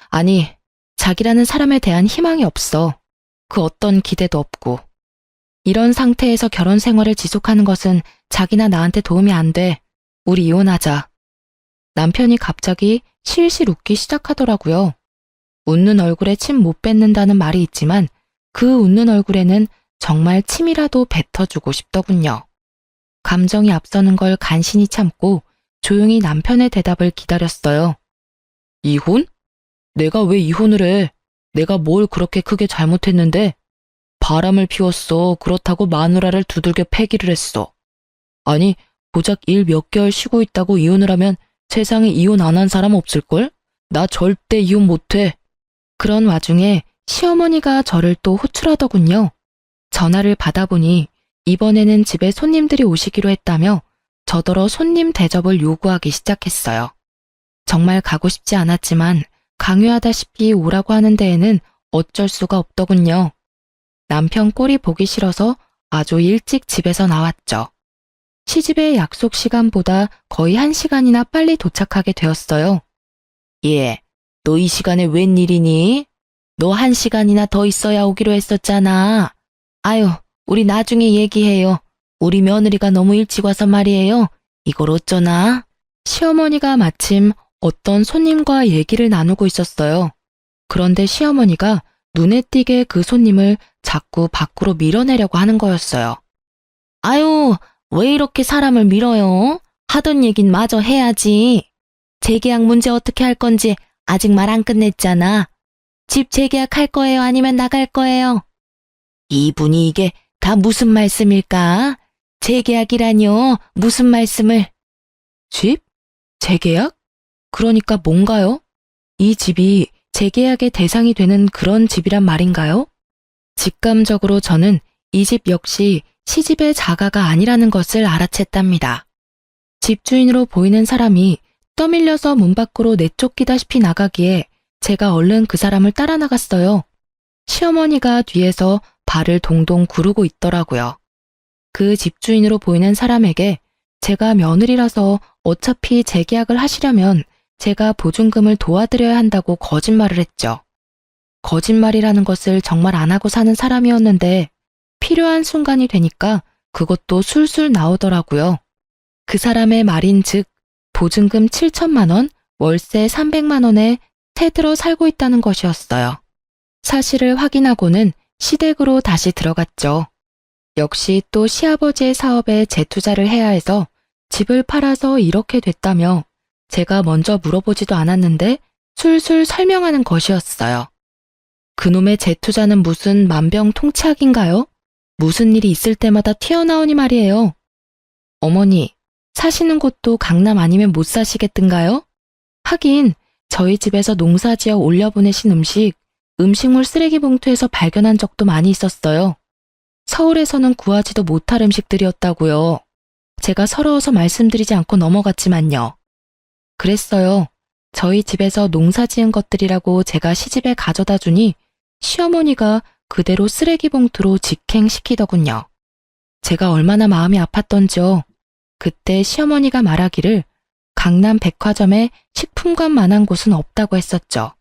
A: 아니, 자기라는 사람에 대한 희망이 없어. 그 어떤 기대도 없고. 이런 상태에서 결혼 생활을 지속하는 것은 자기나 나한테 도움이 안 돼. 우리 이혼하자. 남편이 갑자기 실실 웃기 시작하더라고요. 웃는 얼굴에 침 못 뱉는다는 말이 있지만 그 웃는 얼굴에는 정말 침이라도 뱉어주고 싶더군요. 감정이 앞서는 걸 간신히 참고 조용히 남편의 대답을 기다렸어요. 이혼? 내가 왜 이혼을 해? 내가 뭘 그렇게 크게 잘못했는데? 바람을 피웠어. 그렇다고 마누라를 두들겨 패기를 했어. 아니, 고작 일 몇 개월 쉬고 있다고 이혼을 하면 세상에 이혼 안 한 사람 없을걸? 나 절대 이혼 못해. 그런 와중에 시어머니가 저를 또 호출하더군요. 전화를 받아보니 이번에는 집에 손님들이 오시기로 했다며 저더러 손님 대접을 요구하기 시작했어요. 정말 가고 싶지 않았지만 강요하다시피 오라고 하는 데에는 어쩔 수가 없더군요. 남편 꼴이 보기 싫어서 아주 일찍 집에서 나왔죠. 시집의 약속 시간보다 거의 1시간이나 빨리 도착하게 되었어요. 예, 너 이 시간에 웬일이니? 너 1시간이나 더 있어야 오기로 했었잖아. 아유, 우리 나중에 얘기해요. 우리 며느리가 너무 일찍 와서 말이에요. 이걸 어쩌나? 시어머니가 마침 어떤 손님과 얘기를 나누고 있었어요. 그런데 시어머니가 눈에 띄게 그 손님을 자꾸 밖으로 밀어내려고 하는 거였어요. 아유, 왜 이렇게 사람을 밀어요? 하던 얘긴 마저 해야지. 재계약 문제 어떻게 할 건지 아직 말 안 끝냈잖아. 집 재계약할 거예요? 아니면 나갈 거예요? 이분이 이게 다 무슨 말씀일까? 재계약이라뇨? 무슨 말씀을? 집? 재계약? 그러니까 뭔가요? 이 집이 재계약의 대상이 되는 그런 집이란 말인가요? 직감적으로 저는 이 집 역시 시집의 자가가 아니라는 것을 알아챘답니다. 집주인으로 보이는 사람이 떠밀려서 문 밖으로 내쫓기다시피 나가기에 제가 얼른 그 사람을 따라 나갔어요. 시어머니가 뒤에서 발을 동동 구르고 있더라고요. 그 집주인으로 보이는 사람에게 제가 며느리라서 어차피 재계약을 하시려면 제가 보증금을 도와드려야 한다고 거짓말을 했죠. 거짓말이라는 것을 정말 안 하고 사는 사람이었는데 필요한 순간이 되니까 그것도 술술 나오더라고요. 그 사람의 말인즉 보증금 7천만 원, 월세 300만 원에 새들어 살고 있다는 것이었어요. 사실을 확인하고는 시댁으로 다시 들어갔죠. 역시 또 시아버지의 사업에 재투자를 해야 해서 집을 팔아서 이렇게 됐다며 제가 먼저 물어보지도 않았는데 술술 설명하는 것이었어요. 그놈의 재투자는 무슨 만병통치약인가요? 무슨 일이 있을 때마다 튀어나오니 말이에요. 어머니, 사시는 곳도 강남 아니면 못 사시겠던가요? 하긴 저희 집에서 농사지어 올려보내신 음식물 쓰레기 봉투에서 발견한 적도 많이 있었어요. 서울에서는 구하지도 못할 음식들이었다고요. 제가 서러워서 말씀드리지 않고 넘어갔지만요. 그랬어요. 저희 집에서 농사 지은 것들이라고 제가 시집에 가져다 주니 시어머니가 그대로 쓰레기 봉투로 직행시키더군요. 제가 얼마나 마음이 아팠던지요. 그때 시어머니가 말하기를 강남 백화점에 식품관만한 곳은 없다고 했었죠.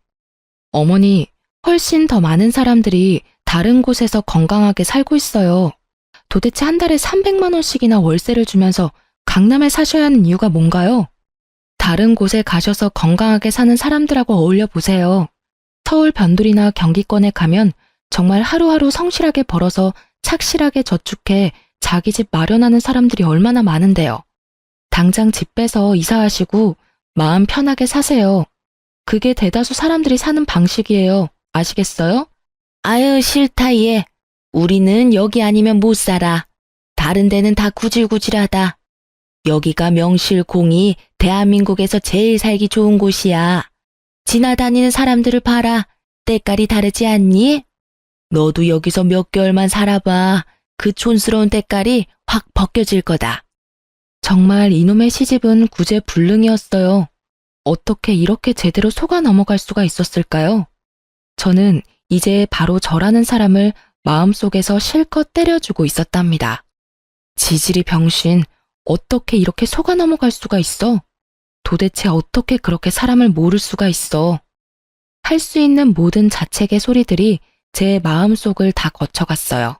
A: 어머니, 훨씬 더 많은 사람들이 다른 곳에서 건강하게 살고 있어요. 도대체 한 달에 300만 원씩이나 월세를 주면서 강남에 사셔야 하는 이유가 뭔가요? 다른 곳에 가셔서 건강하게 사는 사람들하고 어울려 보세요. 서울 변두리나 경기권에 가면 정말 하루하루 성실하게 벌어서 착실하게 저축해 자기 집 마련하는 사람들이 얼마나 많은데요. 당장 집 빼서 이사하시고 마음 편하게 사세요. 그게 대다수 사람들이 사는 방식이에요. 아시겠어요? 아유, 싫다 얘. 우리는 여기 아니면 못 살아. 다른 데는 다 구질구질하다. 여기가 명실공히 대한민국에서 제일 살기 좋은 곳이야. 지나다니는 사람들을 봐라. 때깔이 다르지 않니? 너도 여기서 몇 개월만 살아봐. 그 촌스러운 때깔이 확 벗겨질 거다. 정말 이놈의 시집은 구제불능이었어요. 어떻게 이렇게 제대로 속아 넘어갈 수가 있었을까요? 저는 이제 바로 저라는 사람을 마음속에서 실컷 때려주고 있었답니다. 지질이 병신, 어떻게 이렇게 속아 넘어갈 수가 있어? 도대체 어떻게 그렇게 사람을 모를 수가 있어? 할 수 있는 모든 자책의 소리들이 제 마음속을 다 거쳐갔어요.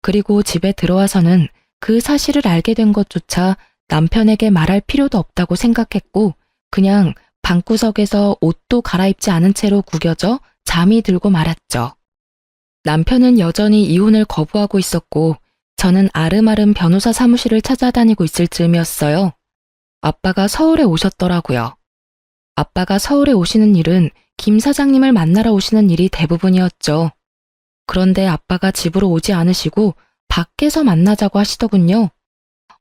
A: 그리고 집에 들어와서는 그 사실을 알게 된 것조차 남편에게 말할 필요도 없다고 생각했고 그냥 방구석에서 옷도 갈아입지 않은 채로 구겨져 잠이 들고 말았죠. 남편은 여전히 이혼을 거부하고 있었고 저는 아름아름 변호사 사무실을 찾아다니고 있을 즈음이었어요. 아빠가 서울에 오셨더라고요. 아빠가 서울에 오시는 일은 김 사장님을 만나러 오시는 일이 대부분이었죠. 그런데 아빠가 집으로 오지 않으시고 밖에서 만나자고 하시더군요.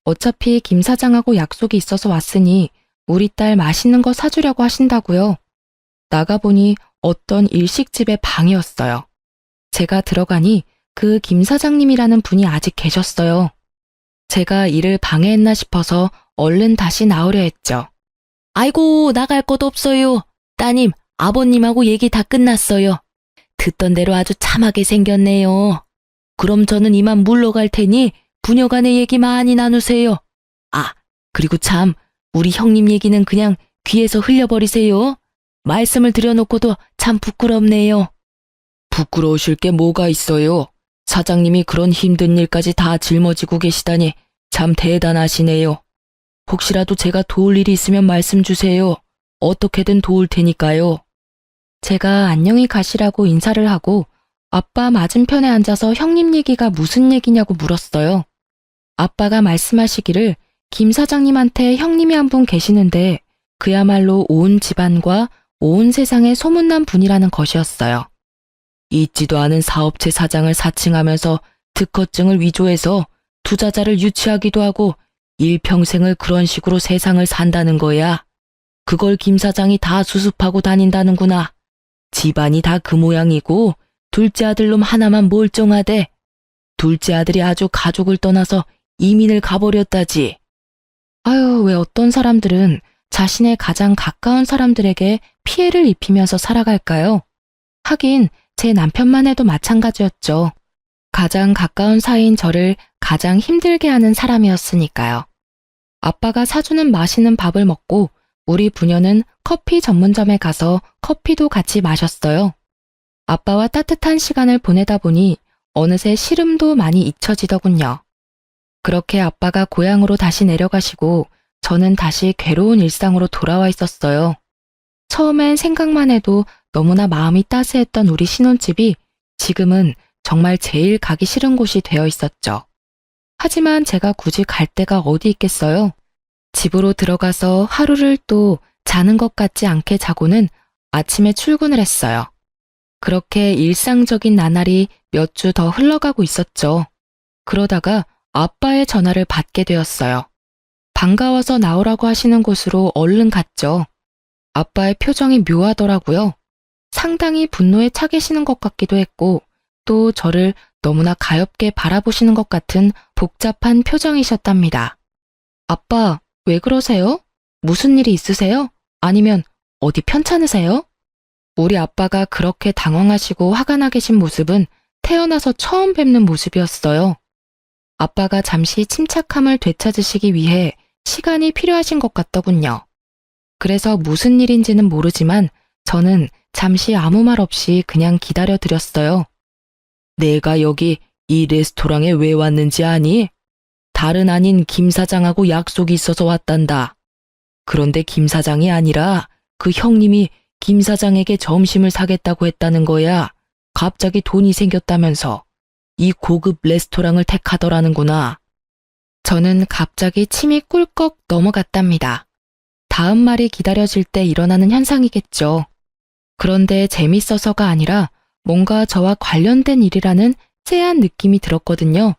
A: 어차피 김 사장하고 약속이 있어서 왔으니 우리 딸 맛있는 거 사주려고 하신다고요. 나가보니 어떤 일식집의 방이었어요. 제가 들어가니 그 김 사장님이라는 분이 아직 계셨어요. 제가 일을 방해했나 싶어서 얼른 다시 나오려 했죠. 아이고, 나갈 것도 없어요. 따님, 아버님하고 얘기 다 끝났어요. 듣던 대로 아주 참하게 생겼네요. 그럼 저는 이만 물러갈 테니 부녀간의 얘기 많이 나누세요. 아, 그리고 참, 우리 형님 얘기는 그냥 귀에서 흘려버리세요. 말씀을 드려놓고도 참 부끄럽네요. 부끄러우실 게 뭐가 있어요? 사장님이 그런 힘든 일까지 다 짊어지고 계시다니 참 대단하시네요. 혹시라도 제가 도울 일이 있으면 말씀 주세요. 어떻게든 도울 테니까요. 제가 안녕히 가시라고 인사를 하고 아빠 맞은편에 앉아서 형님 얘기가 무슨 얘기냐고 물었어요. 아빠가 말씀하시기를 김 사장님한테 형님이 한 분 계시는데 그야말로 온 집안과 온 세상에 소문난 분이라는 것이었어요. 있지도 않은 사업체 사장을 사칭하면서 특허증을 위조해서 투자자를 유치하기도 하고 일평생을 그런 식으로 세상을 산다는 거야. 그걸 김 사장이 다 수습하고 다닌다는구나. 집안이 다 그 모양이고 둘째 아들놈 하나만 멀쩡하대. 둘째 아들이 아주 가족을 떠나서 이민을 가버렸다지. 아유, 왜 어떤 사람들은 자신의 가장 가까운 사람들에게 피해를 입히면서 살아갈까요? 하긴 제 남편만 해도 마찬가지였죠. 가장 가까운 사이인 저를 가장 힘들게 하는 사람이었으니까요. 아빠가 사주는 맛있는 밥을 먹고 우리 부녀는 커피 전문점에 가서 커피도 같이 마셨어요. 아빠와 따뜻한 시간을 보내다 보니 어느새 시름도 많이 잊혀지더군요. 그렇게 아빠가 고향으로 다시 내려가시고 저는 다시 괴로운 일상으로 돌아와 있었어요. 처음엔 생각만 해도 너무나 마음이 따스했던 우리 신혼집이 지금은 정말 제일 가기 싫은 곳이 되어 있었죠. 하지만 제가 굳이 갈 데가 어디 있겠어요? 집으로 들어가서 하루를 또 자는 것 같지 않게 자고는 아침에 출근을 했어요. 그렇게 일상적인 나날이 몇 주 더 흘러가고 있었죠. 그러다가 아빠의 전화를 받게 되었어요. 반가워서 나오라고 하시는 곳으로 얼른 갔죠. 아빠의 표정이 묘하더라고요. 상당히 분노에 차 계시는 것 같기도 했고 또 저를 너무나 가엾게 바라보시는 것 같은 복잡한 표정이셨답니다. 아빠, 왜 그러세요? 무슨 일이 있으세요? 아니면 어디 편찮으세요? 우리 아빠가 그렇게 당황하시고 화가 나 계신 모습은 태어나서 처음 뵙는 모습이었어요. 아빠가 잠시 침착함을 되찾으시기 위해 시간이 필요하신 것 같더군요. 그래서 무슨 일인지는 모르지만 저는 잠시 아무 말 없이 그냥 기다려 드렸어요. 내가 여기 이 레스토랑에 왜 왔는지 아니? 다른 아닌 김 사장하고 약속이 있어서 왔단다. 그런데 김 사장이 아니라 그 형님이 김 사장에게 점심을 사겠다고 했다는 거야. 갑자기 돈이 생겼다면서 이 고급 레스토랑을 택하더라는구나. 저는 갑자기 침이 꿀꺽 넘어갔답니다. 다음 말이 기다려질 때 일어나는 현상이겠죠. 그런데 재밌어서가 아니라 뭔가 저와 관련된 일이라는 쎄한 느낌이 들었거든요.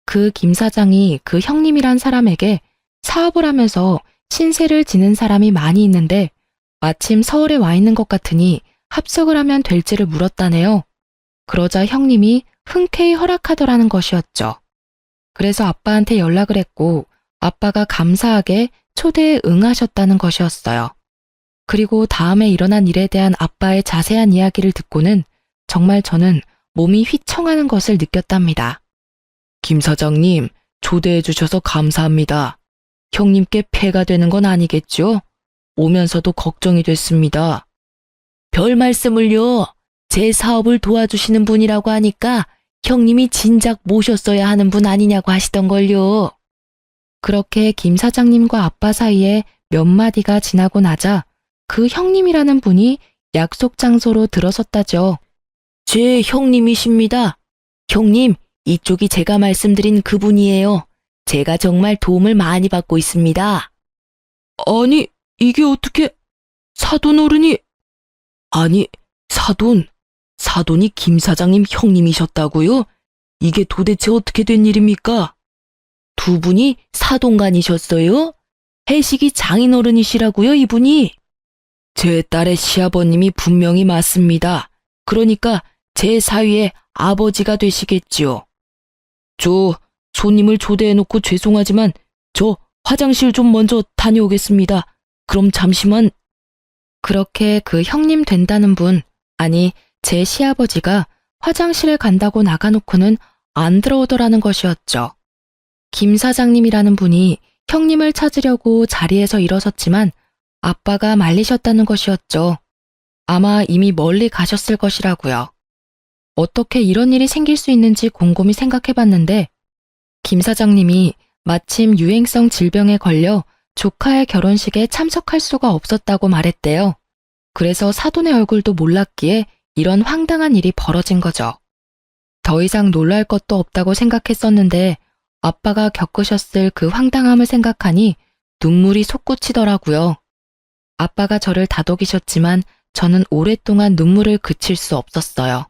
A: 그 김 사장이 그 형님이란 사람에게 사업을 하면서 신세를 지는 사람이 많이 있는데 마침 서울에 와 있는 것 같으니 합석을 하면 될지를 물었다네요. 그러자 형님이 흔쾌히 허락하더라는 것이었죠. 그래서 아빠한테 연락을 했고 아빠가 감사하게 초대에 응하셨다는 것이었어요. 그리고 다음에 일어난 일에 대한 아빠의 자세한 이야기를 듣고는 정말 저는 몸이 휘청하는 것을 느꼈답니다. 김 사장님, 초대해 주셔서 감사합니다. 형님께 폐가 되는 건 아니겠죠? 오면서도 걱정이 됐습니다. 별 말씀을요. 제 사업을 도와주시는 분이라고 하니까 형님이 진작 모셨어야 하는 분 아니냐고 하시던걸요. 그렇게 김 사장님과 아빠 사이에 몇 마디가 지나고 나자 그 형님이라는 분이 약속 장소로 들어섰다죠. 제 형님이십니다. 형님, 이쪽이 제가 말씀드린 그분이에요. 제가 정말 도움을 많이 받고 있습니다. 아니, 이게 어떻게 사돈 어른이... 아니, 사돈이 김 사장님 형님이셨다고요? 이게 도대체 어떻게 된 일입니까? 두 분이 사돈간이셨어요? 해식이 장인어른이시라고요, 이분이? 제 딸의 시아버님이 분명히 맞습니다. 그러니까 제 사위의 아버지가 되시겠지요. 저 손님을 초대해놓고 죄송하지만 저 화장실 좀 먼저 다녀오겠습니다. 그럼 잠시만. 그렇게 그 형님 된다는 분, 아니 제 시아버지가 화장실에 간다고 나가놓고는 안 들어오더라는 것이었죠. 김 사장님이라는 분이 형님을 찾으려고 자리에서 일어섰지만 아빠가 말리셨다는 것이었죠. 아마 이미 멀리 가셨을 것이라고요. 어떻게 이런 일이 생길 수 있는지 곰곰이 생각해봤는데 김 사장님이 마침 유행성 질병에 걸려 조카의 결혼식에 참석할 수가 없었다고 말했대요. 그래서 사돈의 얼굴도 몰랐기에 이런 황당한 일이 벌어진 거죠. 더 이상 놀랄 것도 없다고 생각했었는데 아빠가 겪으셨을 그 황당함을 생각하니 눈물이 솟구치더라고요. 아빠가 저를 다독이셨지만 저는 오랫동안 눈물을 그칠 수 없었어요.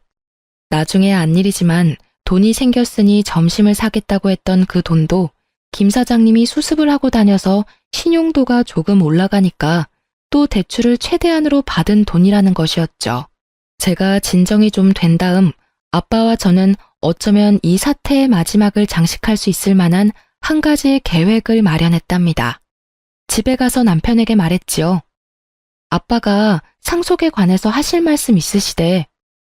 A: 나중에 안 일이지만 돈이 생겼으니 점심을 사겠다고 했던 그 돈도 김 사장님이 수습을 하고 다녀서 신용도가 조금 올라가니까 또 대출을 최대한으로 받은 돈이라는 것이었죠. 제가 진정이 좀 된 다음 아빠와 저는 어쩌면 이 사태의 마지막을 장식할 수 있을 만한 한 가지의 계획을 마련했답니다. 집에 가서 남편에게 말했지요. 아빠가 상속에 관해서 하실 말씀 있으시대.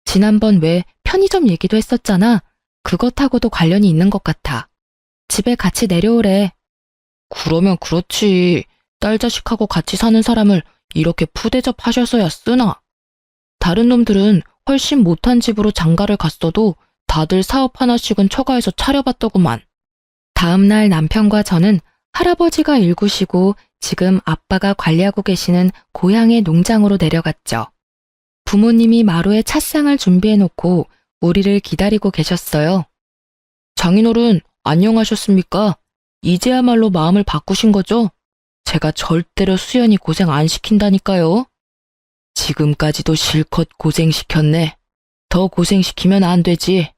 A: 지난번 왜 편의점 얘기도 했었잖아. 그것하고도 관련이 있는 것 같아. 집에 같이 내려오래. 그러면 그렇지. 딸 자식하고 같이 사는 사람을 이렇게 푸대접 하셔서야 쓰나. 다른 놈들은 훨씬 못한 집으로 장가를 갔어도 다들 사업 하나씩은 처가에서 차려봤더구만. 다음 날 남편과 저는 할아버지가 일구시고 지금 아빠가 관리하고 계시는 고향의 농장으로 내려갔죠. 부모님이 마루에 찻상을 준비해놓고 우리를 기다리고 계셨어요. 장인어른, 안녕하셨습니까? 이제야말로 마음을 바꾸신 거죠? 제가 절대로 수연이 고생 안 시킨다니까요. 지금까지도 실컷 고생시켰네. 더 고생시키면 안 되지.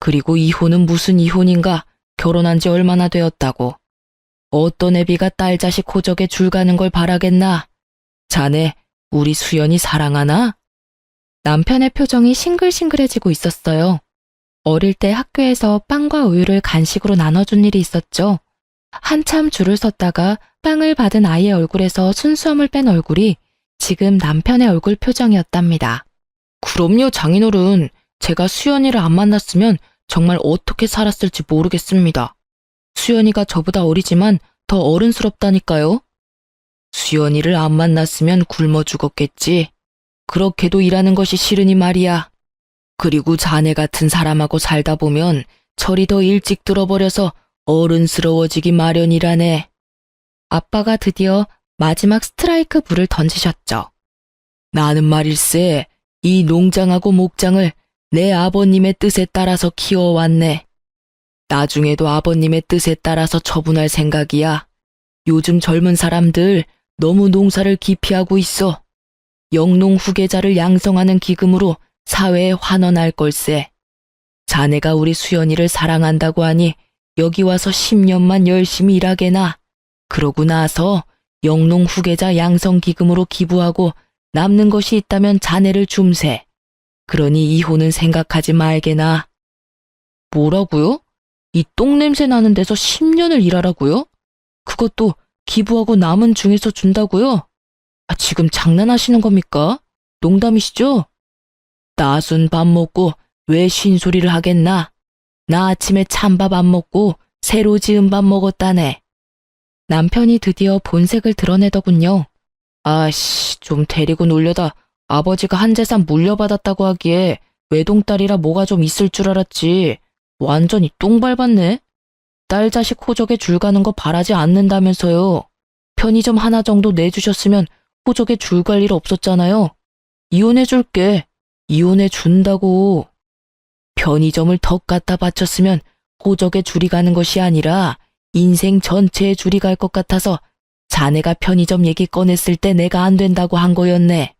A: 그리고 이혼은 무슨 이혼인가? 결혼한 지 얼마나 되었다고. 어떤 애비가 딸 자식 호적에 줄 가는 걸 바라겠나? 자네, 우리 수연이 사랑하나? 남편의 표정이 싱글싱글해지고 있었어요. 어릴 때 학교에서 빵과 우유를 간식으로 나눠준 일이 있었죠. 한참 줄을 섰다가 빵을 받은 아이의 얼굴에서 순수함을 뺀 얼굴이 지금 남편의 얼굴 표정이었답니다. 그럼요, 장인어른. 제가 수연이를 안 만났으면 정말 어떻게 살았을지 모르겠습니다. 수연이가 저보다 어리지만 더 어른스럽다니까요. 수연이를 안 만났으면 굶어 죽었겠지. 그렇게도 일하는 것이 싫으니 말이야. 그리고 자네 같은 사람하고 살다 보면 철이 더 일찍 들어버려서 어른스러워지기 마련이라네. 아빠가 드디어 마지막 스트라이크 불을 던지셨죠. 나는 말일세, 이 농장하고 목장을 내 아버님의 뜻에 따라서 키워왔네. 나중에도 아버님의 뜻에 따라서 처분할 생각이야. 요즘 젊은 사람들 너무 농사를 기피하고 있어. 영농 후계자를 양성하는 기금으로 사회에 환원할 걸세. 자네가 우리 수연이를 사랑한다고 하니 여기 와서 10년만 열심히 일하게나. 그러고 나서 영농 후계자 양성 기금으로 기부하고 남는 것이 있다면 자네를 줌세. 그러니 이혼은 생각하지 말게나. 뭐라고요? 이 똥냄새 나는 데서 10년을 일하라고요? 그것도 기부하고 남은 중에서 준다고요? 지금 장난하시는 겁니까? 농담이시죠? 나순 밥 먹고 왜 쉰소리를 하겠나? 나 아침에 찬밥 안 먹고 새로 지은 밥 먹었다네. 남편이 드디어 본색을 드러내더군요. 아씨, 좀 데리고 놀려다 아버지가 한 재산 물려받았다고 하기에 외동딸이라 뭐가 좀 있을 줄 알았지. 완전히 똥 밟았네. 딸 자식 호적에 줄 가는 거 바라지 않는다면서요. 편의점 하나 정도 내주셨으면 호적에 줄 갈 일 없었잖아요. 이혼해 줄게. 이혼해 준다고. 편의점을 덕 갖다 바쳤으면 호적에 줄이 가는 것이 아니라 인생 전체에 줄이 갈 것 같아서 자네가 편의점 얘기 꺼냈을 때 내가 안 된다고 한 거였네.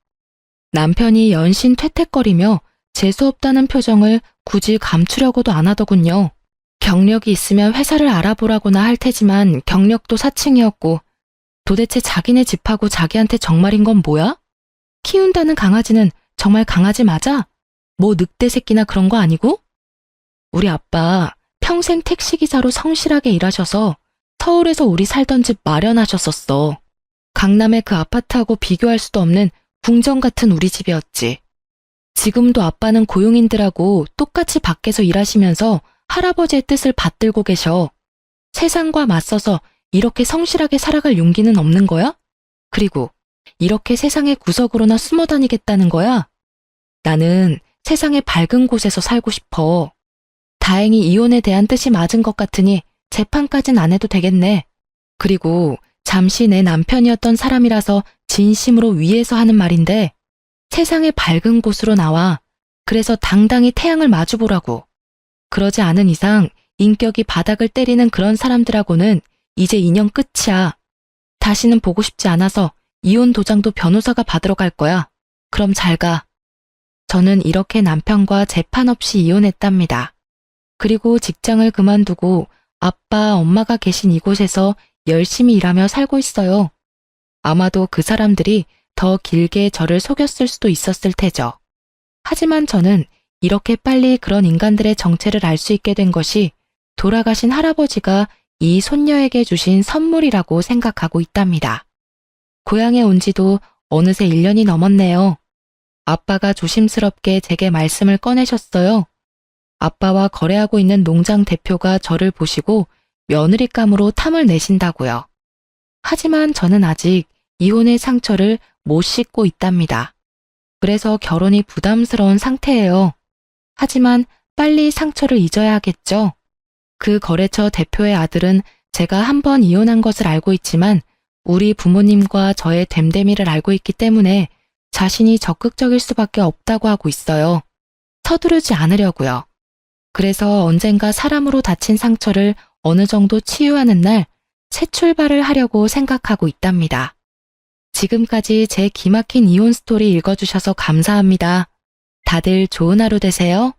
A: 남편이 연신 퇴퇴거리며 재수없다는 표정을 굳이 감추려고도 안 하더군요. 경력이 있으면 회사를 알아보라고나 할 테지만 경력도 사칭이었고 도대체 자기네 집하고 자기한테 정말인 건 뭐야? 키운다는 강아지는 정말 강아지 맞아? 뭐 늑대 새끼나 그런 거 아니고? 우리 아빠 평생 택시기사로 성실하게 일하셔서 서울에서 우리 살던 집 마련하셨었어. 강남의 그 아파트하고 비교할 수도 없는 궁전 같은 우리 집이었지. 지금도 아빠는 고용인들하고 똑같이 밖에서 일하시면서 할아버지의 뜻을 받들고 계셔. 세상과 맞서서 이렇게 성실하게 살아갈 용기는 없는 거야? 그리고 이렇게 세상의 구석으로나 숨어 다니겠다는 거야? 나는 세상의 밝은 곳에서 살고 싶어. 다행히 이혼에 대한 뜻이 맞은 것 같으니 재판까진 안 해도 되겠네. 그리고 잠시 내 남편이었던 사람이라서 진심으로 위해서 하는 말인데 세상의 밝은 곳으로 나와. 그래서 당당히 태양을 마주보라고. 그러지 않은 이상 인격이 바닥을 때리는 그런 사람들하고는 이제 인연 끝이야. 다시는 보고 싶지 않아서 이혼 도장도 변호사가 받으러 갈 거야. 그럼 잘 가. 저는 이렇게 남편과 재판 없이 이혼했답니다. 그리고 직장을 그만두고 아빠, 엄마가 계신 이곳에서 열심히 일하며 살고 있어요. 아마도 그 사람들이 더 길게 저를 속였을 수도 있었을 테죠. 하지만 저는 이렇게 빨리 그런 인간들의 정체를 알 수 있게 된 것이 돌아가신 할아버지가 이 손녀에게 주신 선물이라고 생각하고 있답니다. 고향에 온 지도 어느새 1년이 넘었네요. 아빠가 조심스럽게 제게 말씀을 꺼내셨어요. 아빠와 거래하고 있는 농장 대표가 저를 보시고 며느리감으로 탐을 내신다고요. 하지만 저는 아직 이혼의 상처를 못 씻고 있답니다. 그래서 결혼이 부담스러운 상태예요. 하지만 빨리 상처를 잊어야 하겠죠. 그 거래처 대표의 아들은 제가 한 번 이혼한 것을 알고 있지만 우리 부모님과 저의 됨됨이를 알고 있기 때문에 자신이 적극적일 수밖에 없다고 하고 있어요. 서두르지 않으려고요. 그래서 언젠가 사람으로 다친 상처를 어느 정도 치유하는 날 새 출발을 하려고 생각하고 있답니다. 지금까지 제 기막힌 이혼 스토리 읽어주셔서 감사합니다. 다들 좋은 하루 되세요.